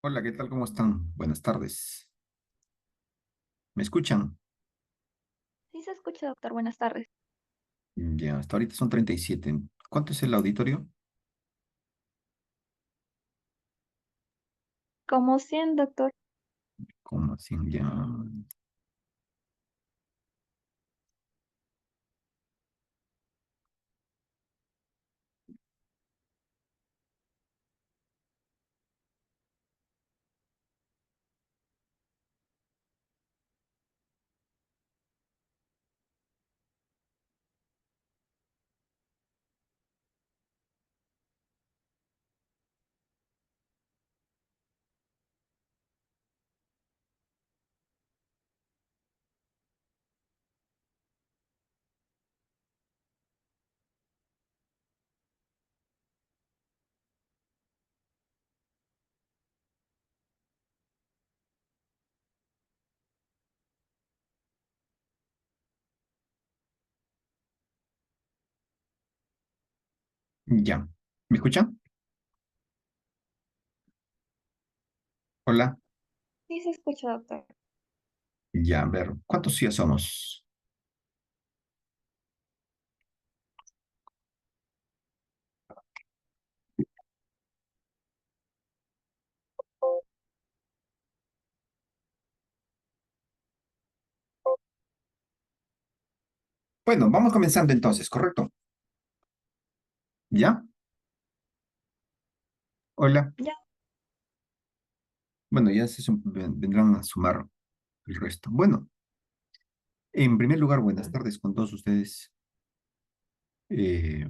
Hola, ¿qué tal? ¿Cómo están? Buenas tardes. ¿Me escuchan? Sí se escucha, doctor. Buenas tardes. Ya, hasta ahorita son 37. ¿Cuánto es el auditorio? Como 100, doctor. Como así, ya. Ya. ¿Me escuchan? Hola. Sí se escucha, doctor. Ya, a ver, ¿cuántos días somos? Bueno, vamos comenzando entonces, ¿correcto? ¿Ya? Hola. Ya, Bueno, ya vendrán a sumar el resto. Bueno, en primer lugar, buenas tardes con todos ustedes. Eh,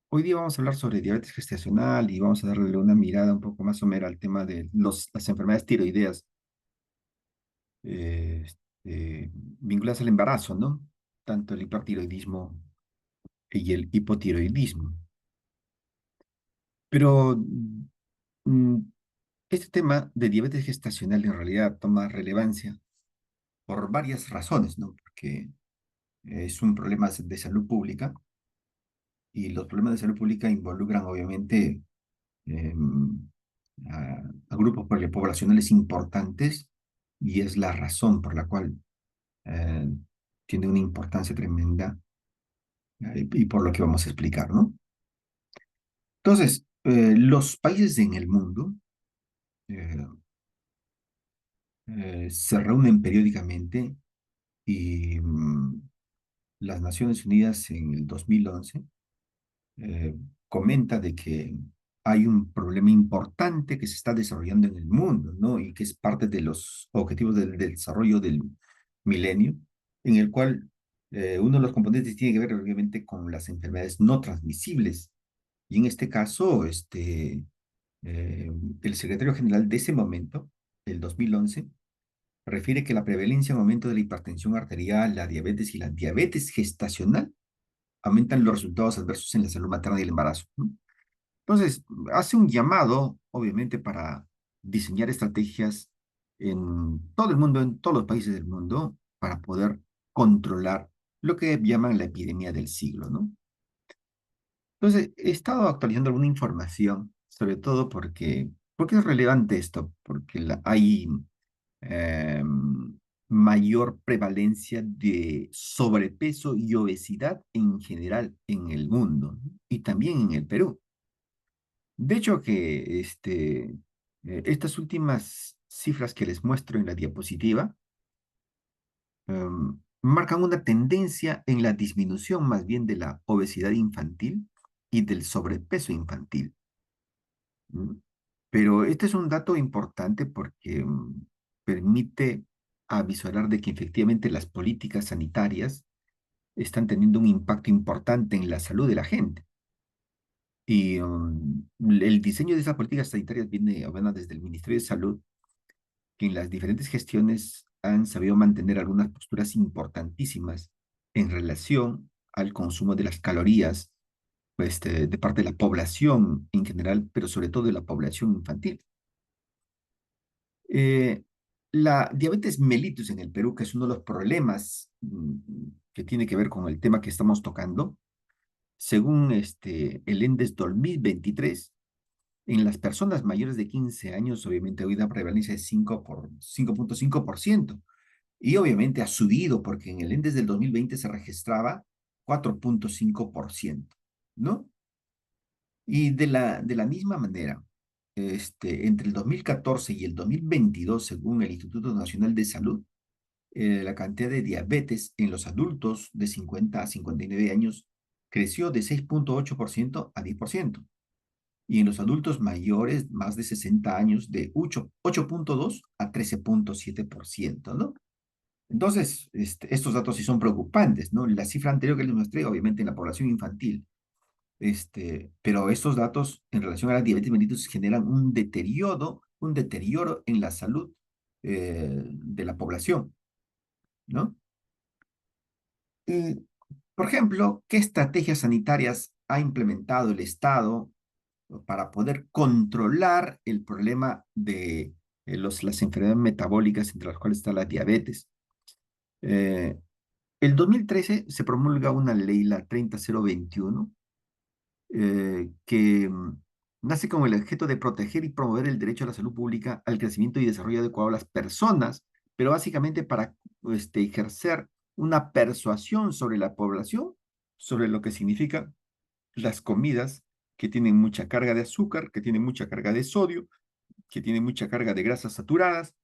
Hoy día vamos a hablar sobre diabetes gestacional y vamos a darle una mirada un poco más somera al tema de las enfermedades tiroideas vinculadas al embarazo, ¿no? Tanto el hipertiroidismo y el hipotiroidismo. Pero mm, este tema de diabetes gestacional en realidad toma relevancia por varias razones, ¿no? Porque es un problema de salud pública y los problemas de salud pública involucran obviamente em, a grupos poblacionales importantes y es la razón por la cual eh, tiene una importancia tremenda y por lo que vamos a explicar, ¿no? Entonces, los países en el mundo eh, se reúnen periódicamente y las Naciones Unidas en el 2011 eh, comenta de que hay un problema importante que se está desarrollando en el mundo, ¿no? Y que es parte de los objetivos del desarrollo del milenio, en el cual uno de los componentes tiene que ver obviamente con las enfermedades no transmisibles. Y en este caso, eh, el secretario general de ese momento, del 2011, refiere que la prevalencia en aumento de la hipertensión arterial, la diabetes y la diabetes gestacional aumentan los resultados adversos en la salud materna y el embarazo, ¿no? Entonces, hace un llamado, obviamente, para diseñar estrategias en todo el mundo, en todos los países del mundo, para poder controlar lo que llaman la epidemia del siglo, ¿no? Entonces, he estado actualizando alguna información, sobre todo porque es relevante esto, porque hay eh, mayor prevalencia de sobrepeso y obesidad en general en el mundo, ¿no? Y también en el Perú. De hecho, que estas últimas cifras que les muestro en la diapositiva marcan una tendencia en la disminución más bien de la obesidad infantil y del sobrepeso infantil. ¿M? Pero este es un dato importante porque permite avisualar de que efectivamente las políticas sanitarias están teniendo un impacto importante en la salud de la gente. Y el diseño de esas políticas sanitarias viene, bueno, desde el Ministerio de Salud, que en las diferentes gestiones han sabido mantener algunas posturas importantísimas en relación al consumo de las calorías, pues, de parte de la población en general, pero sobre todo de la población infantil. Eh, la diabetes mellitus en el Perú, que es uno de los problemas que tiene que ver con el tema que estamos tocando, según el ENDES 2023, En las personas mayores de 15 años, obviamente, hay una prevalencia de 5,5%. Y obviamente ha subido porque en el índice del 2020 se registraba 4,5%, ¿no? Y de la misma manera, entre el 2014 y el 2022, según el Instituto Nacional de Salud, la cantidad de diabetes en los adultos de 50 a 59 años creció de 6,8% a 10%. Y en los adultos mayores, más de 60 años, de 8,2 a 13,7%, ¿no? Entonces, estos datos sí son preocupantes, ¿no? La cifra anterior que les mostré, obviamente, en la población infantil, pero estos datos en relación a la diabetes mellitus generan un deterioro en la salud de la población, ¿no? Eh, por ejemplo, ¿qué estrategias sanitarias ha implementado el Estado para poder controlar el problema de las enfermedades metabólicas, entre las cuales está la diabetes? Eh, el 2013 se promulga una ley, la 30021, que nace con el objeto de proteger y promover el derecho a la salud pública, al crecimiento y desarrollo adecuado de las personas, pero básicamente para ejercer una persuasión sobre la población, sobre lo que significa las comidas que tienen mucha carga de azúcar, que tienen mucha carga de sodio, que tienen mucha carga de grasas saturadas.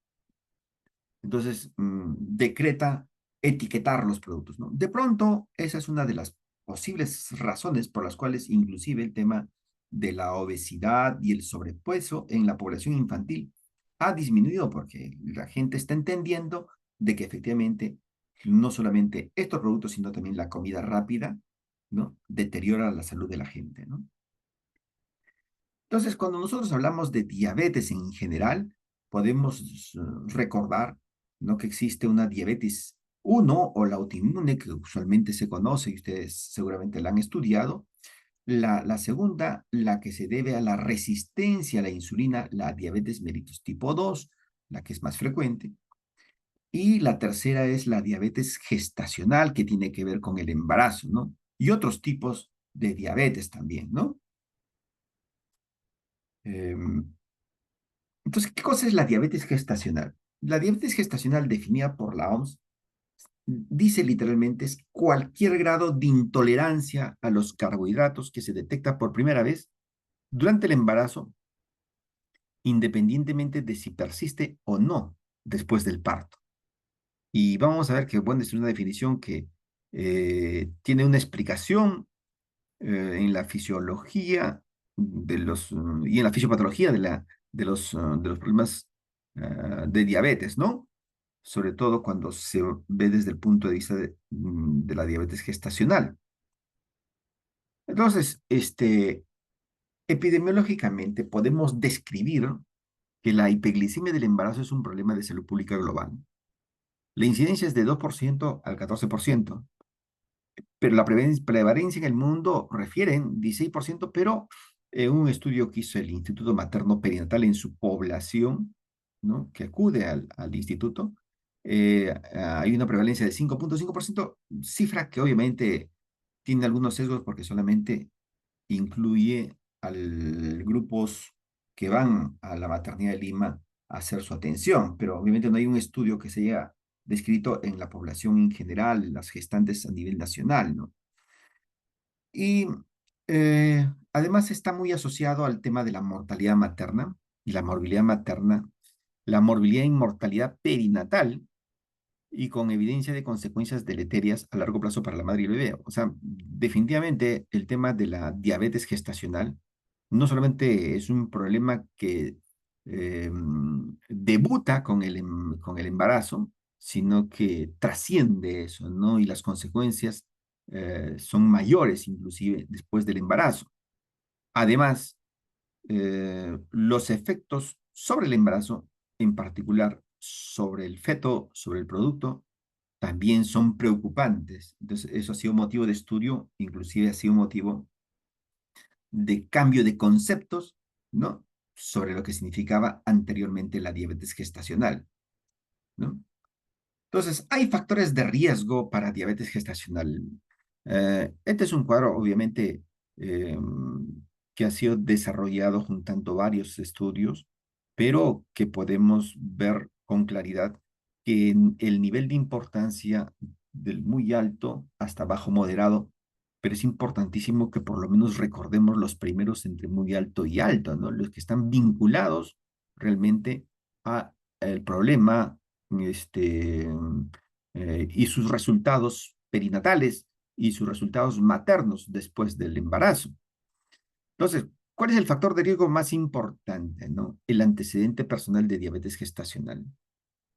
Entonces, decreta etiquetar los productos, ¿no? De pronto, esa es una de las posibles razones por las cuales inclusive el tema de la obesidad y el sobrepeso en la población infantil ha disminuido porque la gente está entendiendo de que efectivamente no solamente estos productos, sino también la comida rápida, ¿no? Deteriora la salud de la gente, ¿no? Entonces, cuando nosotros hablamos de diabetes en general, podemos recordar, ¿no? Que existe una diabetes uno o la autoinmune, que usualmente se conoce y ustedes seguramente la han estudiado. La segunda, la que se debe a la resistencia a la insulina, la diabetes mellitus tipo 2, la que es más frecuente. Y la tercera es la diabetes gestacional, que tiene que ver con el embarazo, ¿no? Y otros tipos de diabetes también, ¿no? Em, Entonces, ¿qué cosa es la diabetes gestacional? La diabetes gestacional definida por la OMS dice literalmente es cualquier grado de intolerancia a los carbohidratos que se detecta por primera vez durante el embarazo, independientemente de si persiste o no después del parto. Y vamos a ver que, bueno, es una definición que tiene una explicación en la fisiología y en la fisiopatología de los problemas de diabetes, ¿no? Sobre todo cuando se ve desde el punto de vista de la diabetes gestacional. Entonces, epidemiológicamente podemos describir que la hipoglicemia del embarazo es un problema de salud pública global. La incidencia es de 2% al 14%, pero la prevalencia en el mundo refieren 16%, pero un estudio que hizo el Instituto Materno Perinatal en su población, ¿no? Que acude al instituto, hay una prevalencia de 5,5%, cifra que obviamente tiene algunos sesgos porque solamente incluye al grupos que van a la maternidad de Lima a hacer su atención, pero obviamente no hay un estudio que se haya descrito en la población en general, las gestantes a nivel nacional, ¿no? Y además está muy asociado al tema de la mortalidad materna y la morbilidad materna, la morbilidad e inmortalidad perinatal y con evidencia de consecuencias deleterias a largo plazo para la madre y el bebé. O sea, definitivamente el tema de la diabetes gestacional no solamente es un problema que debuta con el embarazo, sino que trasciende eso, ¿no? Y las consecuencias son mayores inclusive después del embarazo. Además, los efectos sobre el embarazo, en particular sobre el feto, sobre el producto, también son preocupantes. Entonces, eso ha sido motivo de estudio, inclusive ha sido motivo de cambio de conceptos, ¿no? Sobre lo que significaba anteriormente la diabetes gestacional, ¿no? Entonces, hay factores de riesgo para diabetes gestacional. Este es un cuadro, obviamente, que ha sido desarrollado juntando varios estudios, pero que podemos ver con claridad que en el nivel de importancia del muy alto hasta bajo moderado, pero es importantísimo que por lo menos recordemos los primeros entre muy alto y alto, ¿no? Los que están vinculados realmente a el problema, este, y sus resultados perinatales y sus resultados maternos después del embarazo. Entonces, ¿cuál es el factor de riesgo más importante, no? El antecedente personal de diabetes gestacional.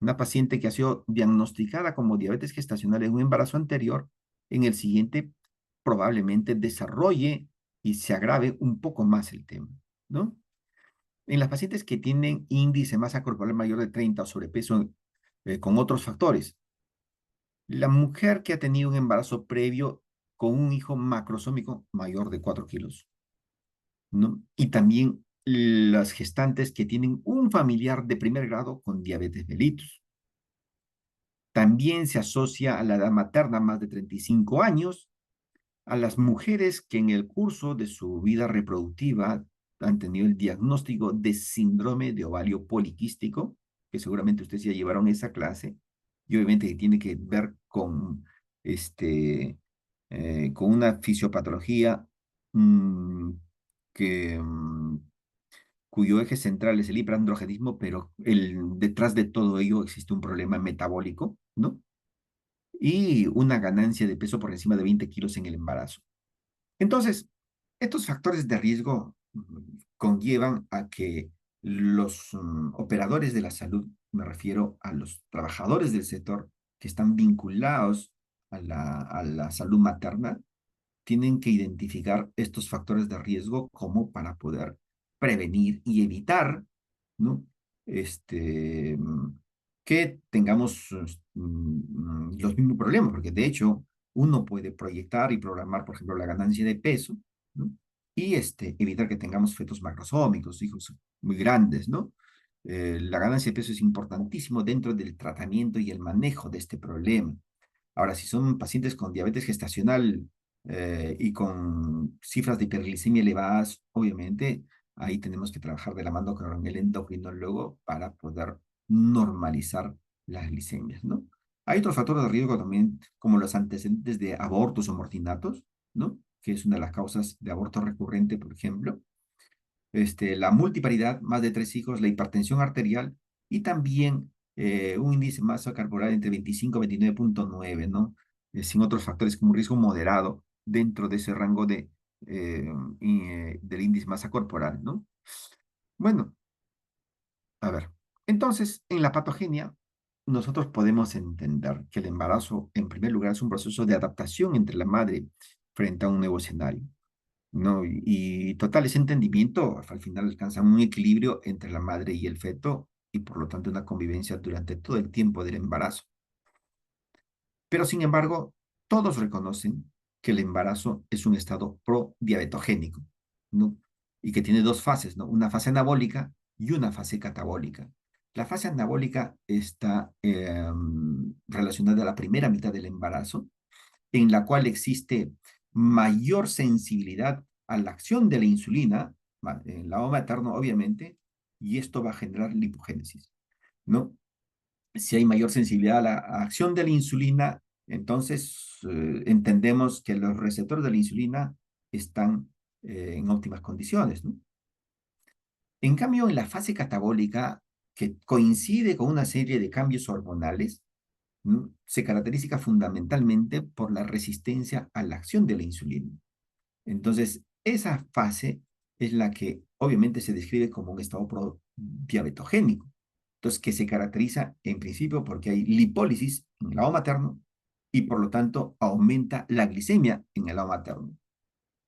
Una paciente que ha sido diagnosticada como diabetes gestacional en un embarazo anterior, en el siguiente probablemente desarrolle y se agrave un poco más el tema, ¿no? En las pacientes que tienen índice de masa corporal mayor de 30 o sobrepeso con otros factores, la mujer que ha tenido un embarazo previo con un hijo macrosómico mayor de 4 kilos, ¿no? Y también las gestantes que tienen un familiar de primer grado con diabetes mellitus. También se asocia a la edad materna más de 35 años, a las mujeres que en el curso de su vida reproductiva han tenido el diagnóstico de síndrome de ovario poliquístico, que seguramente ustedes ya llevaron esa clase, y obviamente que tiene que ver con, con una fisiopatología mmm, que, cuyo eje central es el hiperandrogenismo, pero detrás de todo ello existe un problema metabólico, ¿no? Y una ganancia de peso por encima de 20 kilos en el embarazo. Entonces, estos factores de riesgo conllevan a que los operadores de la salud, me refiero a los trabajadores del sector que están vinculados a la salud materna, tienen que identificar estos factores de riesgo como para poder prevenir y evitar, ¿no? Este, que tengamos los mismos problemas, porque de hecho uno puede proyectar y programar, por ejemplo, la ganancia de peso, ¿no? Y evitar que tengamos fetos macrosómicos, hijos muy grandes, ¿no? La ganancia de peso es importantísimo dentro del tratamiento y el manejo de este problema. Ahora, si son pacientes con diabetes gestacional y con cifras de hiperglicemia elevadas, obviamente ahí tenemos que trabajar de la mano con el endocrinólogo para poder normalizar las glicemias, ¿no? Hay otros factores de riesgo también, como los antecedentes de abortos o mortinatos, ¿no? Que es una de las causas de aborto recurrente, por ejemplo, la multiparidad, más de 3 hijos, la hipertensión arterial y también un índice de masa corporal entre 25 y 29,9, ¿no? Sin otros factores como un riesgo moderado dentro de ese rango del índice de masa corporal, ¿no? Bueno, a ver, entonces en la patogenia nosotros podemos entender que el embarazo, en primer lugar, es un proceso de adaptación entre la madre frente a un nuevo escenario. ¿No? Y total, ese entendimiento al final alcanza un equilibrio entre la madre y el feto y por lo tanto una convivencia durante todo el tiempo del embarazo. Pero sin embargo, todos reconocen que el embarazo es un estado prodiabetogénico, ¿no? Y que tiene dos fases, ¿no? Una fase anabólica y una fase catabólica. La fase anabólica está relacionada a la primera mitad del embarazo, en la cual existe mayor sensibilidad a la acción de la insulina, en el lado materno, obviamente, y esto va a generar lipogénesis, ¿no? Si hay mayor sensibilidad a la acción de la insulina, entonces entendemos que los receptores de la insulina están en óptimas condiciones, ¿no? En cambio, en la fase catabólica, que coincide con una serie de cambios hormonales, ¿no? Se caracteriza fundamentalmente por la resistencia a la acción de la insulina. Entonces, esa fase es la que obviamente se describe como un estado diabetogénico. Entonces, que se caracteriza en principio porque hay lipólisis en el lado materno y por lo tanto aumenta la glicemia en el lado materno.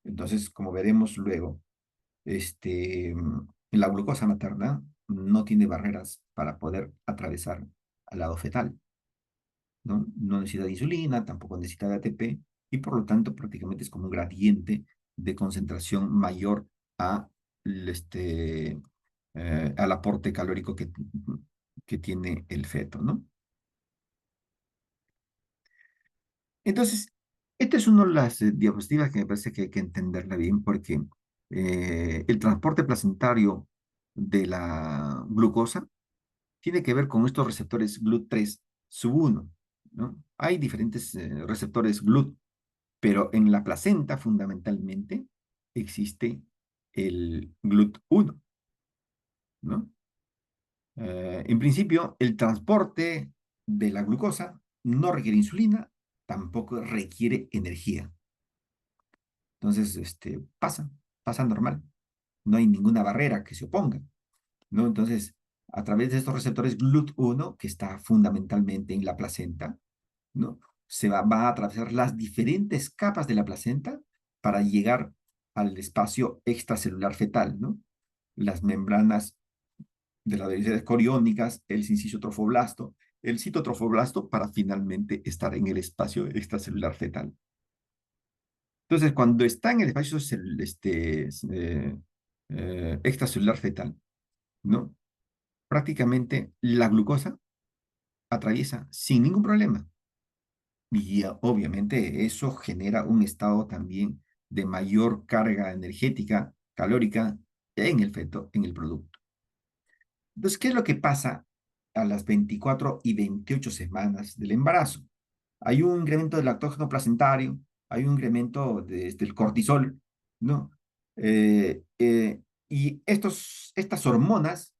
Entonces, como veremos luego, la glucosa materna no tiene barreras para poder atravesar al lado fetal, ¿no? No necesita de insulina, tampoco necesita de ATP, y por lo tanto prácticamente es como un gradiente de concentración mayor a, al aporte calórico que tiene el feto, ¿no? Entonces, esta es una de las diapositivas que me parece que hay que entenderla bien, porque el transporte placentario de la glucosa tiene que ver con estos receptores GLUT3 sub 1, ¿no? Hay diferentes receptores GLUT, pero en la placenta fundamentalmente existe el GLUT1, ¿no? En principio, el transporte de la glucosa no requiere insulina, tampoco requiere energía. Entonces, pasa normal. No hay ninguna barrera que se oponga, ¿no? Entonces, a través de estos receptores GLUT1, que está fundamentalmente en la placenta, ¿no? Va a atravesar las diferentes capas de la placenta para llegar al espacio extracelular fetal, ¿no? Las membranas de las dendritas coriónicas, el sincicio trofoblasto, el citotrofoblasto, para finalmente estar en el espacio extracelular fetal. Entonces, cuando está en el espacio extracelular fetal, ¿no? Prácticamente la glucosa atraviesa sin ningún problema. Y obviamente eso genera un estado también de mayor carga energética, calórica en el feto, en el producto. Entonces, ¿qué es lo que pasa a las 24 y 28 semanas del embarazo? Hay un incremento del lactógeno placentario, hay un incremento del cortisol, ¿no? Y estas hormonas,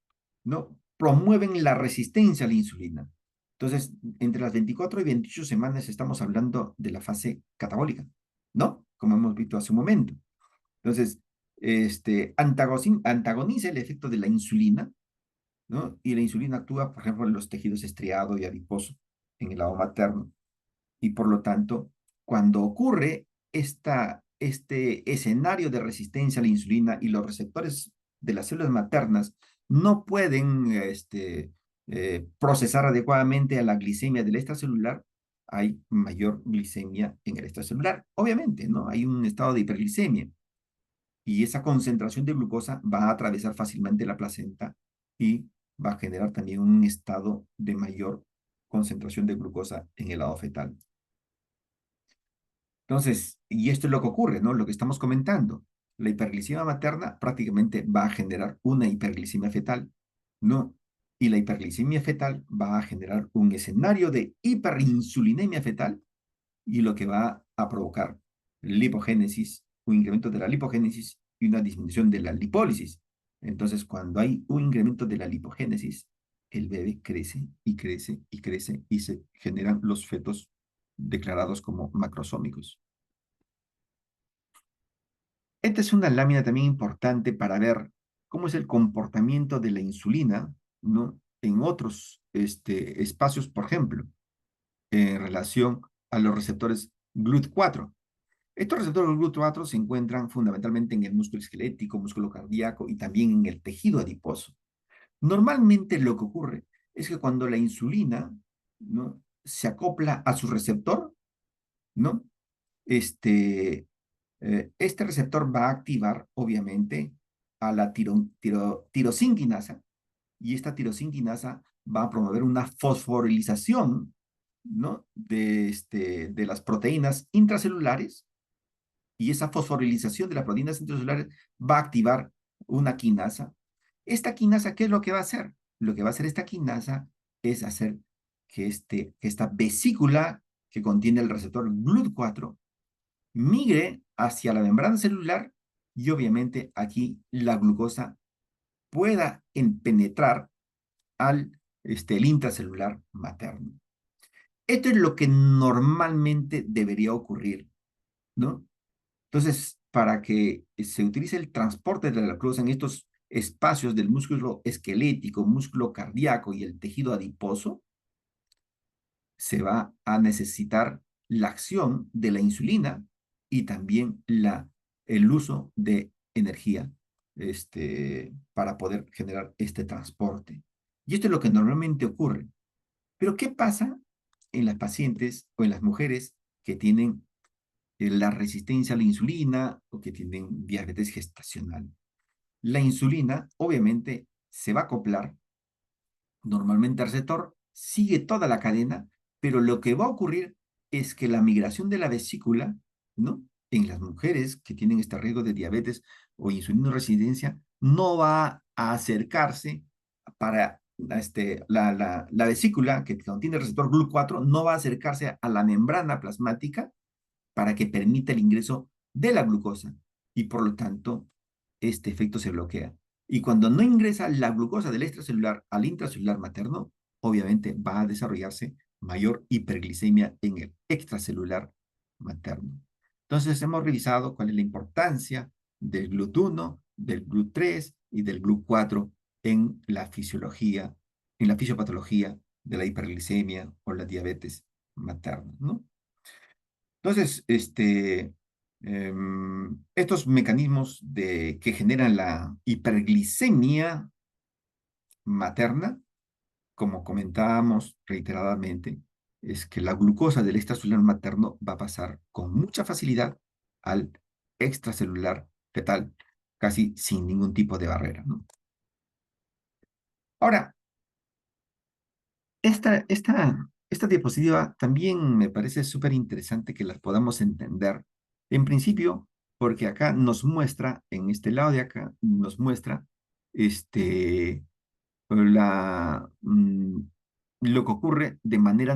¿no? Promueven la resistencia a la insulina. Entonces, entre las 24 y 28 semanas estamos hablando de la fase catabólica, ¿no? Como hemos visto hace un momento. Entonces, antagoniza el efecto de la insulina, ¿no? Y la insulina actúa, por ejemplo, en los tejidos estriado y adiposo, en el lado materno. Y por lo tanto, cuando ocurre este escenario de resistencia a la insulina y los receptores de las células maternas no pueden procesar adecuadamente a la glicemia del extracelular, hay mayor glicemia en el extracelular. Obviamente, ¿no? Hay un estado de hiperglicemia y esa concentración de glucosa va a atravesar fácilmente la placenta y va a generar también un estado de mayor concentración de glucosa en el lado fetal. Entonces, y esto es lo que ocurre, ¿no? Lo que estamos comentando. La hiperglicemia materna prácticamente va a generar una hiperglicemia fetal, ¿no? Y la hiperglicemia fetal va a generar un escenario de hiperinsulinemia fetal y lo que va a provocar lipogénesis, un incremento de la lipogénesis y una disminución de la lipólisis. Entonces, cuando hay un incremento de la lipogénesis, el bebé crece y crece y crece y se generan los fetos declarados como macrosómicos. Esta es una lámina también importante para ver cómo es el comportamiento de la insulina, ¿no? En otros espacios, por ejemplo, en relación a los receptores GLUT4. Estos receptores GLUT4 se encuentran fundamentalmente en el músculo esquelético, músculo cardíaco y también en el tejido adiposo. Normalmente lo que ocurre es que cuando la insulina, ¿no? Se acopla a su receptor, ¿no? Este receptor va a activar, obviamente, a la tirosinquinasa y esta tirosinquinasa va a promover una fosforilización, ¿no? De las proteínas intracelulares y esa fosforilización de las proteínas intracelulares va a activar una quinasa. Esta quinasa, ¿qué es lo que va a hacer? Lo que va a hacer esta quinasa es hacer que esta vesícula que contiene el receptor GLUT4 migre hacia la membrana celular y obviamente aquí la glucosa pueda penetrar el intracelular materno. Esto es lo que normalmente debería ocurrir, ¿no? Entonces, para que se utilice el transporte de la glucosa en estos espacios del músculo esquelético, músculo cardíaco y el tejido adiposo, se va a necesitar la acción de la insulina y también el uso de energía para poder generar este transporte. Y esto es lo que normalmente ocurre. Pero ¿qué pasa en las pacientes o en las mujeres que tienen la resistencia a la insulina o que tienen diabetes gestacional? La insulina obviamente se va a acoplar normalmente el receptor, sigue toda la cadena, pero lo que va a ocurrir es que la migración de la vesícula, ¿no? En las mujeres que tienen este riesgo de diabetes o insulinoresistencia no va a acercarse para la vesícula que contiene el receptor GLUT4, no va a acercarse a la membrana plasmática para que permita el ingreso de la glucosa y por lo tanto este efecto se bloquea. Y cuando no ingresa la glucosa del extracelular al intracelular materno, obviamente va a desarrollarse mayor hiperglicemia en el extracelular materno. Entonces hemos revisado cuál es la importancia del GLUT1, del GLUT3 y del GLUT4 en la fisiología, en la fisiopatología de la hiperglicemia o la diabetes materna, ¿no? Entonces, estos mecanismos que generan la hiperglicemia materna, como comentábamos reiteradamente, es que la glucosa del extracelular materno va a pasar con mucha facilidad al extracelular fetal, casi sin ningún tipo de barrera, ¿no? Ahora, esta diapositiva también me parece súper interesante que las podamos entender. En principio, porque acá nos muestra, en este lado de acá, nos muestra este, la, mm, lo que ocurre de manera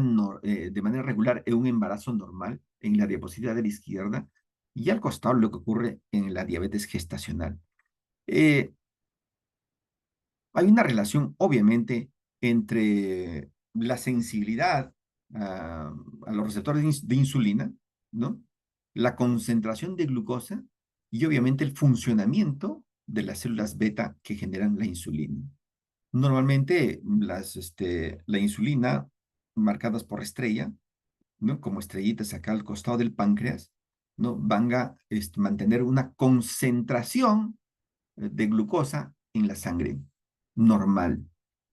regular en un embarazo normal, en la diapositiva de la izquierda, y al costado lo que ocurre en la diabetes gestacional. Eh, Hay una relación, obviamente, entre la sensibilidad a los receptores de insulina, ¿no? La concentración de glucosa y, obviamente, el funcionamiento de las células beta que generan la insulina. Normalmente, la insulina, marcadas por estrella, ¿no? Como estrellitas acá al costado del páncreas, ¿no? Van a mantener una concentración de glucosa en la sangre normal.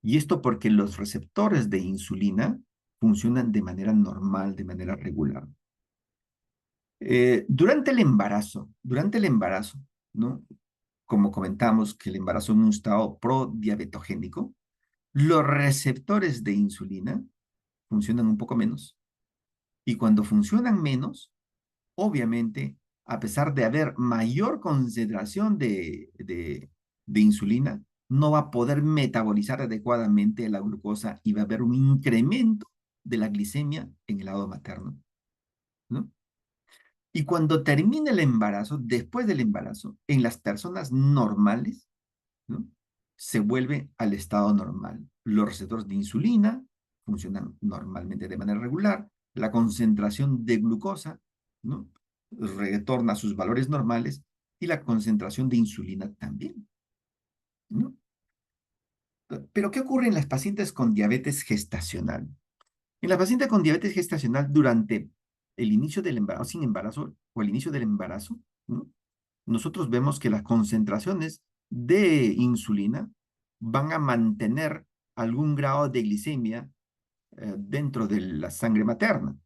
Y esto porque los receptores de insulina funcionan de manera normal, de manera regular. Durante el embarazo, ¿no? Como comentamos que el embarazo es un estado prodiabetogénico, los receptores de insulina funcionan un poco menos. Y cuando funcionan menos, obviamente, a pesar de haber mayor concentración de insulina, no va a poder metabolizar adecuadamente la glucosa y va a haber un incremento de la glicemia en el lado materno, ¿no? Y cuando termina el embarazo, después del embarazo, en las personas normales, ¿no? Se vuelve al estado normal. Los receptores de insulina funcionan normalmente de manera regular, la concentración de glucosa, ¿no? Retorna a sus valores normales y la concentración de insulina también, ¿no? Pero, ¿qué ocurre en las pacientes con diabetes gestacional? En la paciente con diabetes gestacional, durante el inicio del embarazo, sin embarazo o el inicio del embarazo, ¿no? Nosotros vemos que las concentraciones de insulina van a mantener algún grado de glicemia dentro de la sangre materna,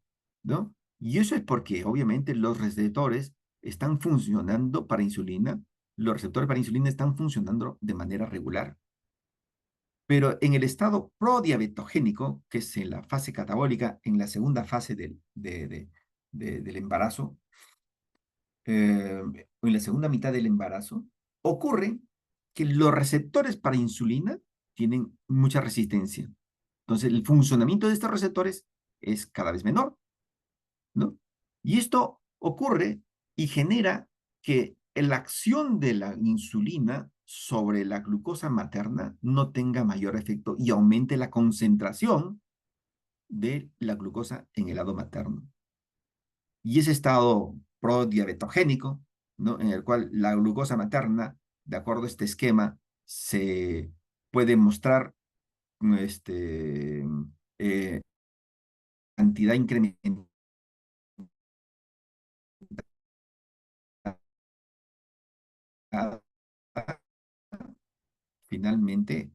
¿no? Y eso es porque obviamente los receptores están funcionando para insulina, los receptores para insulina están funcionando de manera regular. Pero en el estado prodiabetogénico, que es en la fase catabólica, en la segunda fase del embarazo, en la segunda mitad del embarazo, ocurre que los receptores para insulina tienen mucha resistencia. Entonces, el funcionamiento de estos receptores es cada vez menor, ¿no? Y esto ocurre y genera que la acción de la insulina sobre la glucosa materna no tenga mayor efecto y aumente la concentración de la glucosa en el lado materno. Y ese estado prodiabetogénico, ¿no? En el cual la glucosa materna, de acuerdo a este esquema, se puede mostrar este, eh, cantidad incrementada, finalmente,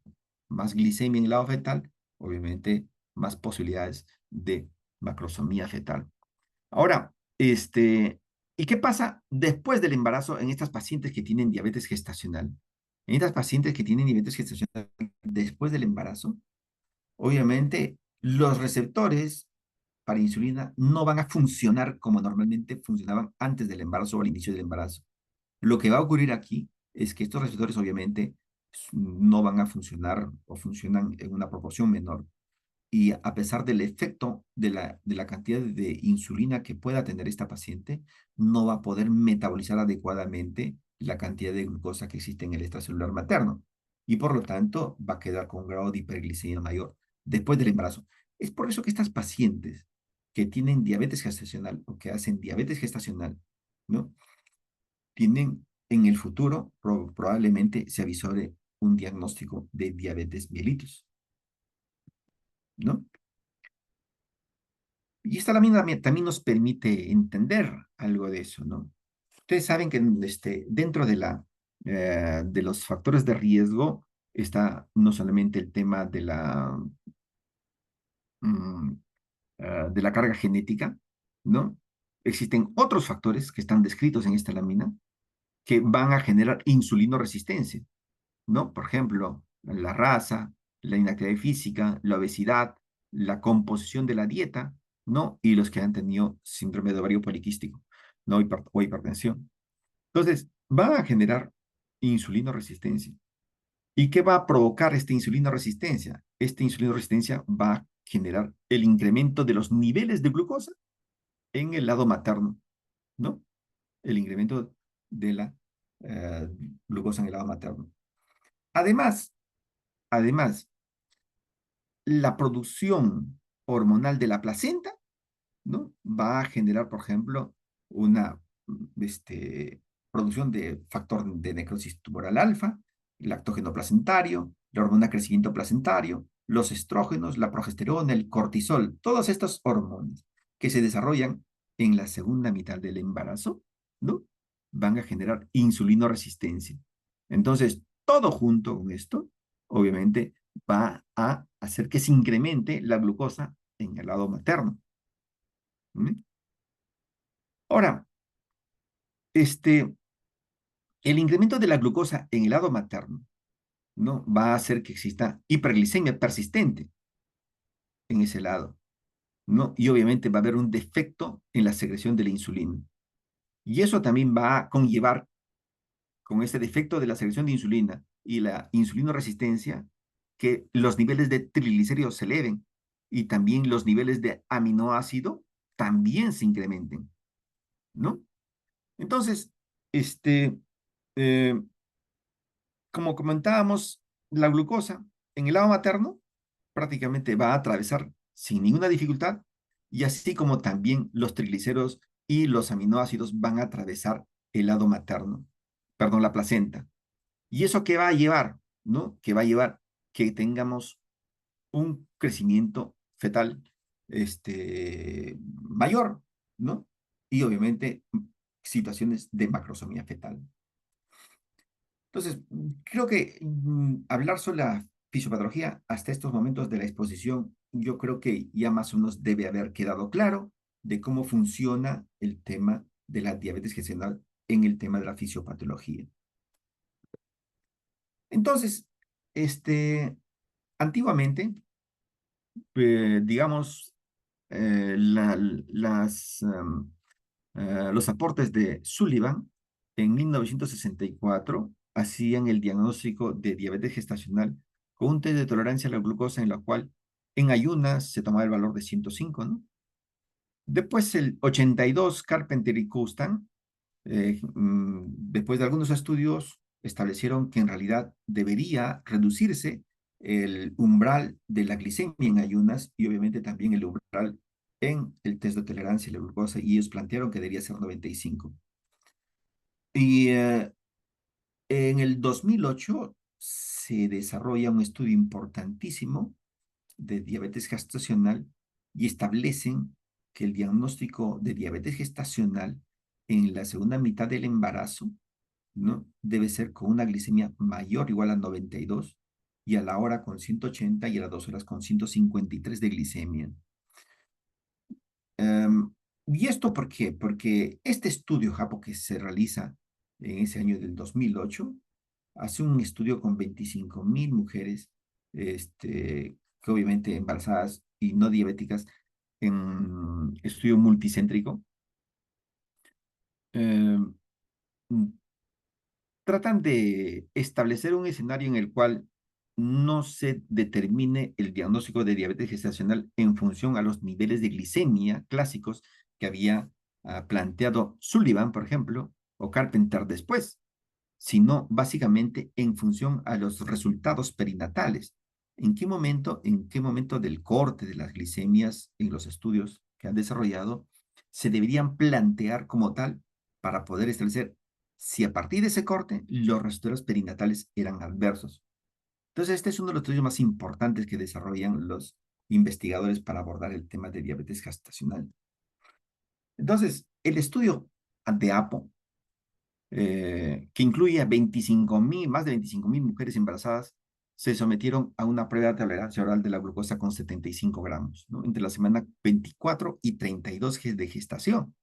más glicemia en el lado fetal, obviamente más posibilidades de macrosomía fetal. Ahora, ¿y qué pasa después del embarazo en estas pacientes que tienen diabetes gestacional? En estas pacientes que tienen diabetes gestacional después del embarazo, obviamente los receptores para insulina no van a funcionar como normalmente funcionaban antes del embarazo o al inicio del embarazo. Lo que va a ocurrir aquí es que estos receptores obviamente no van a funcionar o funcionan en una proporción menor. Y a pesar del efecto de la cantidad de insulina que pueda tener esta paciente, no va a poder metabolizar adecuadamente la cantidad de glucosa que existe en el extracelular materno. Y por lo tanto, va a quedar con un grado de hiperglicemia mayor después del embarazo. Es por eso que estas pacientes que tienen diabetes gestacional o que hacen diabetes gestacional, ¿no? Tienen en el futuro, probablemente se avisore un diagnóstico de diabetes mellitus, ¿no? Y esta lámina también nos permite entender algo de eso, ¿no? Ustedes saben que dentro de los factores de riesgo está no solamente el tema mm, de la carga genética, ¿no? Existen otros factores que están descritos en esta lámina que van a generar insulinoresistencia, ¿no? Por ejemplo, la raza, la inactividad física, la obesidad, la composición de la dieta, ¿no? Y los que han tenido síndrome de ovario poliquístico, ¿no? O hipertensión. Entonces, va a generar insulinoresistencia. ¿Y qué va a provocar esta insulinoresistencia? Esta insulinoresistencia va a generar el incremento de los niveles de glucosa en el lado materno, ¿no? El incremento de la eh, glucosa en el lado materno. Además, además, la producción hormonal de la placenta, ¿no? Va a generar, por ejemplo, una producción de factor de necrosis tumoral alfa, lactógeno placentario, la hormona de crecimiento placentario, los estrógenos, la progesterona, el cortisol, todas estas hormonas que se desarrollan en la segunda mitad del embarazo, ¿no? Van a generar insulinoresistencia. Entonces, todo junto con esto, obviamente, va a hacer que se incremente la glucosa en el lado materno. ¿Mm? Ahora, este, el incremento de la glucosa en el lado materno, ¿no? Va a hacer que exista hiperglicemia persistente en ese lado, ¿no? Y obviamente va a haber un defecto en la secreción de la insulina. Y eso también va a conllevar, con este defecto de la secreción de insulina y la insulinoresistencia, que los niveles de triglicéridos se eleven y también los niveles de aminoácido también se incrementen, ¿no? Entonces, este, eh, como comentábamos, la glucosa en el lado materno prácticamente va a atravesar sin ninguna dificultad, y así como también los triglicéridos y los aminoácidos van a atravesar el lado materno, perdón, la placenta. ¿Y eso qué va a llevar? ¿No? Que va a llevar que tengamos un crecimiento fetal mayor, ¿no? Y obviamente situaciones de macrosomía fetal. Entonces, creo que hablar sobre la fisiopatología hasta estos momentos de la exposición, yo creo que ya más o menos debe haber quedado claro de cómo funciona el tema de la diabetes gestacional en el tema de la fisiopatología. Entonces, antiguamente, digamos, los aportes de Sullivan en 1964 hacían el diagnóstico de diabetes gestacional con un test de tolerancia a la glucosa en la cual en ayunas se tomaba el valor de 105, ¿no? Después el 82, Carpenter y Coustan, después de algunos estudios, establecieron que en realidad debería reducirse el umbral de la glicemia en ayunas y obviamente también el umbral en el test de tolerancia a la glucosa, y ellos plantearon que debía ser 95. Y en el 2008 se desarrolla un estudio importantísimo de diabetes gestacional y establecen que el diagnóstico de diabetes gestacional en la segunda mitad del embarazo, ¿no? Debe ser con una glicemia mayor o igual a 92 y a la hora con 180 y a las 2 horas con 153 de glicemia. ¿Y esto por qué? Porque este estudio, Japo, que se realiza en ese año del 2008, hace un estudio con 25.000 mujeres, que obviamente embarazadas y no diabéticas, en estudio multicéntrico. Eh, tratan de establecer un escenario en el cual no se determine el diagnóstico de diabetes gestacional en función a los niveles de glicemia clásicos que había planteado Sullivan, por ejemplo, o Carpenter después, sino básicamente en función a los resultados perinatales. En qué momento del corte de las glicemias en los estudios que han desarrollado se deberían plantear como tal para poder establecer si a partir de ese corte los resultados perinatales eran adversos? Entonces, este es uno de los estudios más importantes que desarrollan los investigadores para abordar el tema de diabetes gestacional. Entonces, el estudio de APO, que incluye a 25.000, más de 25.000 mujeres embarazadas, se sometieron a una prueba de tolerancia oral de la glucosa con 75 gramos, ¿no? Entre la semana 24 y 32 de gestación.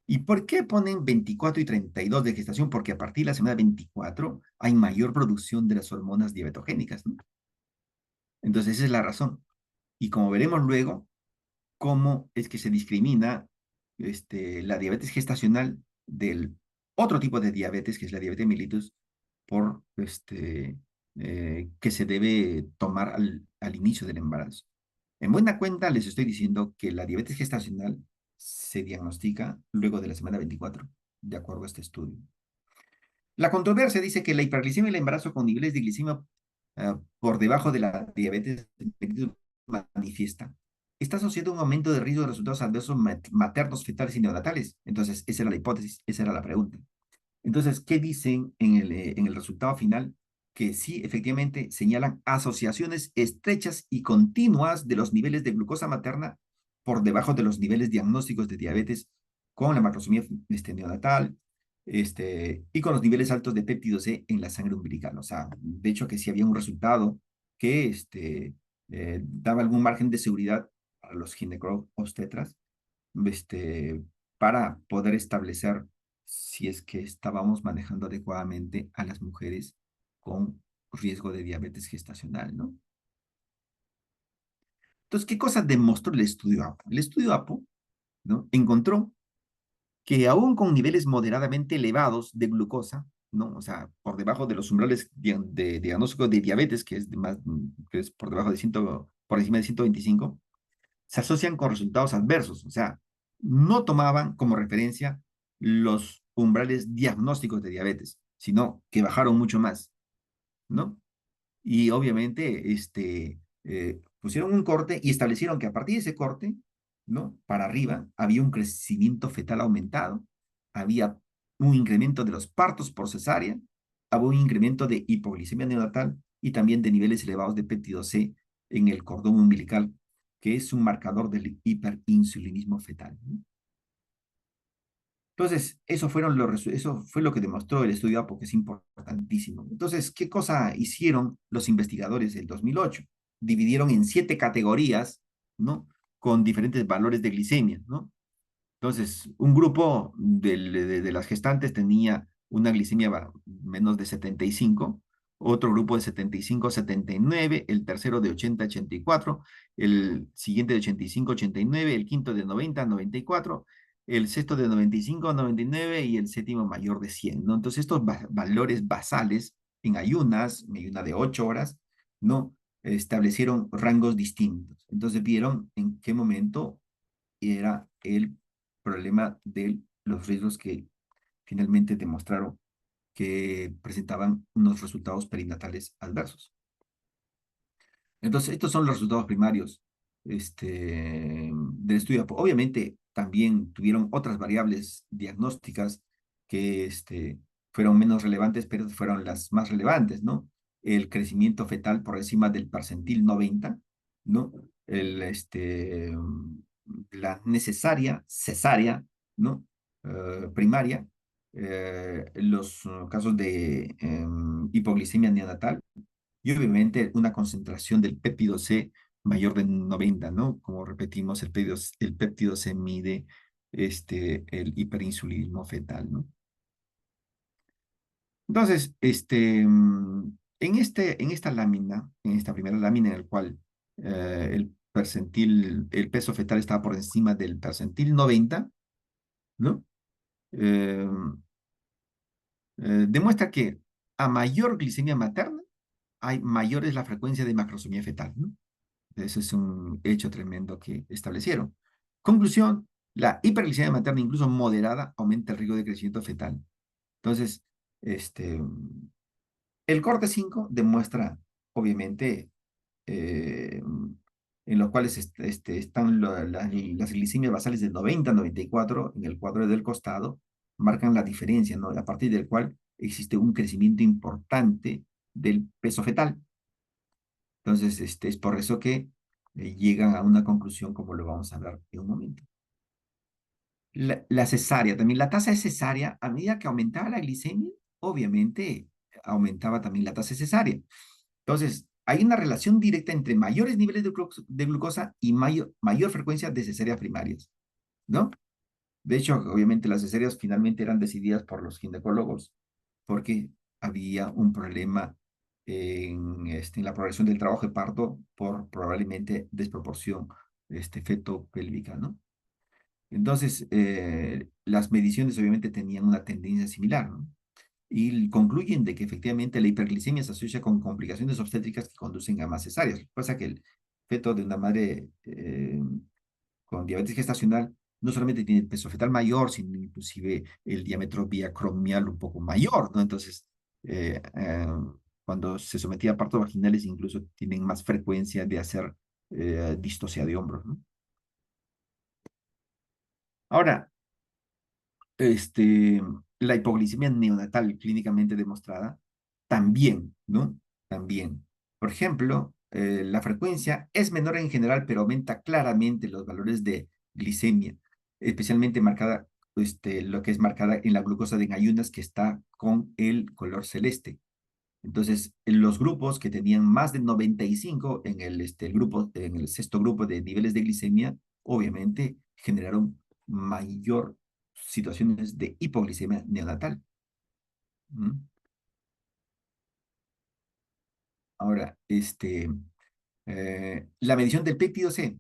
¿Y por qué ponen 24 y 32 de gestación? Porque a partir de la semana 24 hay mayor producción de las hormonas diabetogénicas, ¿no? Entonces, esa es la razón. Y como veremos luego, cómo es que se discrimina la diabetes gestacional del otro tipo de diabetes, que es la diabetes mellitus, por que se debe tomar al inicio del embarazo. En buena cuenta, les estoy diciendo que la diabetes gestacional se diagnostica luego de la semana 24, de acuerdo a este estudio. La controversia dice que la hiperglicemia y el embarazo con niveles de glicemia por debajo de la diabetes manifiesta está asociado a un aumento de riesgo de resultados adversos maternos, fetales y neonatales. Entonces, esa era la hipótesis, esa era la pregunta. Entonces, ¿qué dicen en el resultado final? Que sí, efectivamente, señalan asociaciones estrechas y continuas de los niveles de glucosa materna por debajo de los niveles diagnósticos de diabetes con la macrosomía neonatal, y con los niveles altos de péptido C en la sangre umbilical. O sea, de hecho que sí había un resultado que daba algún margen de seguridad a los ginecobstetras, este, para poder establecer si es que estábamos manejando adecuadamente a las mujeres con riesgo de diabetes gestacional, ¿no? Entonces, ¿qué cosa demostró el estudio APO? El estudio APO, ¿no? Encontró que aún con niveles moderadamente elevados de glucosa, ¿no? O sea, por debajo de los umbrales de diagnóstico de diabetes, que es, que es por debajo de 100, por encima de 125, se asocian con resultados adversos. O sea, no tomaban como referencia los umbrales diagnósticos de diabetes, sino que bajaron mucho más, ¿no? Y obviamente pusieron un corte y establecieron que a partir de ese corte, ¿no? Para arriba había un crecimiento fetal aumentado, había un incremento de los partos por cesárea, había un incremento de hipoglicemia neonatal y también de niveles elevados de péptido C en el cordón umbilical, que es un marcador del hiperinsulinismo fetal, ¿no? Entonces, eso fue lo que demostró el estudio APO, que es importantísimo. Entonces, ¿qué cosa hicieron los investigadores del 2008? Dividieron en 7 categorías, ¿no? Con diferentes valores de glicemia, ¿no? Entonces, un grupo de las gestantes tenía una glicemia menos de 75, otro grupo de 75 a 79, el tercero de 80 a 84, el siguiente de 85 a 89, el quinto de 90 a 94, el sexto de 95 a 99 y el séptimo mayor de 100, ¿no? Entonces, estos valores basales en ayuna de 8 horas, ¿no? Establecieron rangos distintos. Entonces, vieron en qué momento era el problema de los riesgos que finalmente demostraron que presentaban unos resultados perinatales adversos. Entonces, estos son los resultados primarios del estudio. Obviamente, también tuvieron otras variables diagnósticas que fueron menos relevantes, pero fueron las más relevantes, ¿no? El crecimiento fetal por encima del percentil 90, ¿no? La necesaria cesárea, ¿no? Primaria, los casos de hipoglicemia neonatal, y obviamente una concentración del péptido C mayor de 90, ¿no? Como repetimos, el péptido C mide el hiperinsulinismo fetal, ¿no? Entonces, en esta lámina, en esta primera lámina en la cual el peso fetal estaba por encima del percentil 90, ¿no? Eh, demuestra que a mayor glicemia materna, mayor es la frecuencia de macrosomía fetal, ¿no? Ese es un hecho tremendo que establecieron. Conclusión, la hiperglicemia materna, incluso moderada, aumenta el riesgo de crecimiento fetal. Entonces, este, el corte 5 demuestra, obviamente, eh, en los cuales están las glicemias basales de 90 a 94 en el cuadro del costado, marcan la diferencia, ¿no? A partir del cual existe un crecimiento importante del peso fetal. Entonces, es por eso que llegan a una conclusión como lo vamos a ver en un momento. La cesárea, también la tasa de cesárea, a medida que aumentaba la glicemia, obviamente aumentaba también la tasa de cesárea. Entonces, hay una relación directa entre mayores niveles de glucosa y mayor frecuencia de cesáreas primarias, ¿no? De hecho, obviamente las cesáreas finalmente eran decididas por los ginecólogos porque había un problema en la progresión del trabajo de parto por probablemente desproporción feto-pélvica, ¿no? Entonces, las mediciones obviamente tenían una tendencia similar, ¿no? Y concluyen de que efectivamente la hiperglicemia se asocia con complicaciones obstétricas que conducen a más cesáreas. Lo que pasa que el feto de una madre con diabetes gestacional no solamente tiene el peso fetal mayor, sino inclusive el diámetro biacromial un poco mayor, ¿no? Entonces, eh, eh, cuando se sometía a partos vaginales, incluso tienen más frecuencia de hacer distosia de hombros, ¿no? Ahora, este, la hipoglicemia neonatal clínicamente demostrada, también, ¿no? También. Por ejemplo, la frecuencia es menor en general, pero aumenta claramente los valores de glicemia, especialmente marcada, lo que es marcada en la glucosa de ayunas que está con el color celeste. Entonces, en los grupos que tenían más de 95 en el sexto grupo de niveles de glicemia, obviamente generaron mayor situaciones de hipoglicemia neonatal. ¿Mm? Ahora, la medición del péptido C,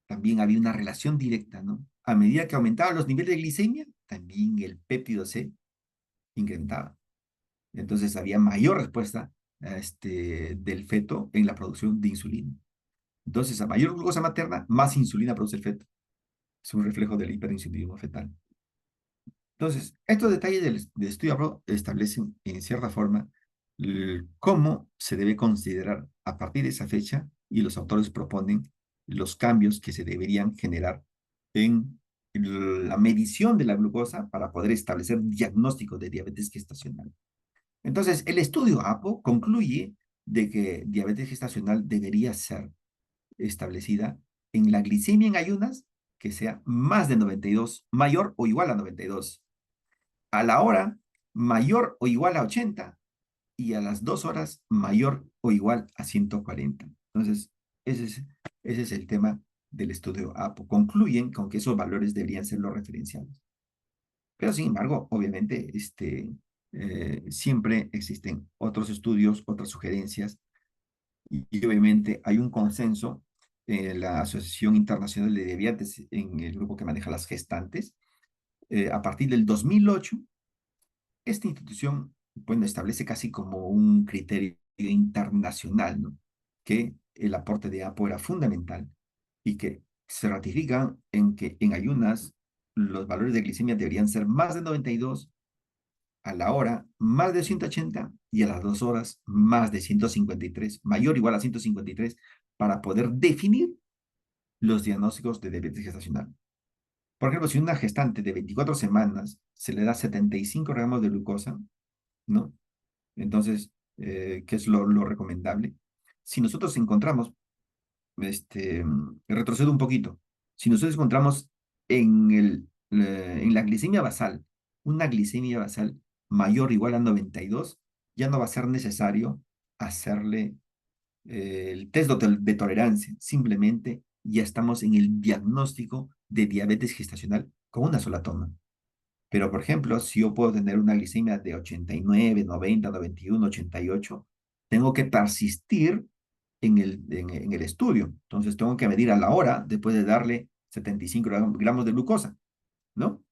también había una relación directa, ¿no? A medida que aumentaban los niveles de glicemia, también el péptido C incrementaba. Entonces había mayor respuesta del feto en la producción de insulina. Entonces, a mayor glucosa materna, más insulina produce el feto. Es un reflejo del hiperinsulinismo fetal. Entonces, estos detalles del estudio APRO establecen, en cierta forma, cómo se debe considerar a partir de esa fecha y los autores proponen los cambios que se deberían generar en la medición de la glucosa para poder establecer diagnóstico de diabetes gestacional. Entonces, el estudio APO concluye de que diabetes gestacional debería ser establecida en la glicemia en ayunas que sea más de 92, mayor o igual a 92, a la hora mayor o igual a 80 y a las 2 horas mayor o igual a 140. Entonces, ese es, ese es el tema del estudio APO. Concluyen con que esos valores deberían ser los referenciales. Pero sin embargo, obviamente, siempre existen otros estudios, otras sugerencias y obviamente hay un consenso en la Asociación Internacional de Diabetes, en el grupo que maneja las gestantes. A partir del 2008, esta institución, bueno, establece casi como un criterio internacional, ¿no? Que el aporte de APO era fundamental y que se ratifica en que en ayunas los valores de glicemia deberían ser más de 92, a la hora más de 180 y a las 2 horas más de 153, mayor o igual a 153, para poder definir los diagnósticos de diabetes gestacional. Por ejemplo, si una gestante de 24 semanas se le da 75 gramos de glucosa, ¿no? Entonces, ¿qué es lo recomendable? Si nosotros encontramos, retrocedo un poquito, si nosotros encontramos en la glicemia basal, una glicemia basal mayor o igual a 92, ya no va a ser necesario hacerle el test de tolerancia, simplemente ya estamos en el diagnóstico de diabetes gestacional con una sola toma. Pero, por ejemplo, si yo puedo tener una glicemia de 89, 90, 91, 88, tengo que persistir en el estudio. Entonces, tengo que medir a la hora después de darle 75 gramos de glucosa, ¿no?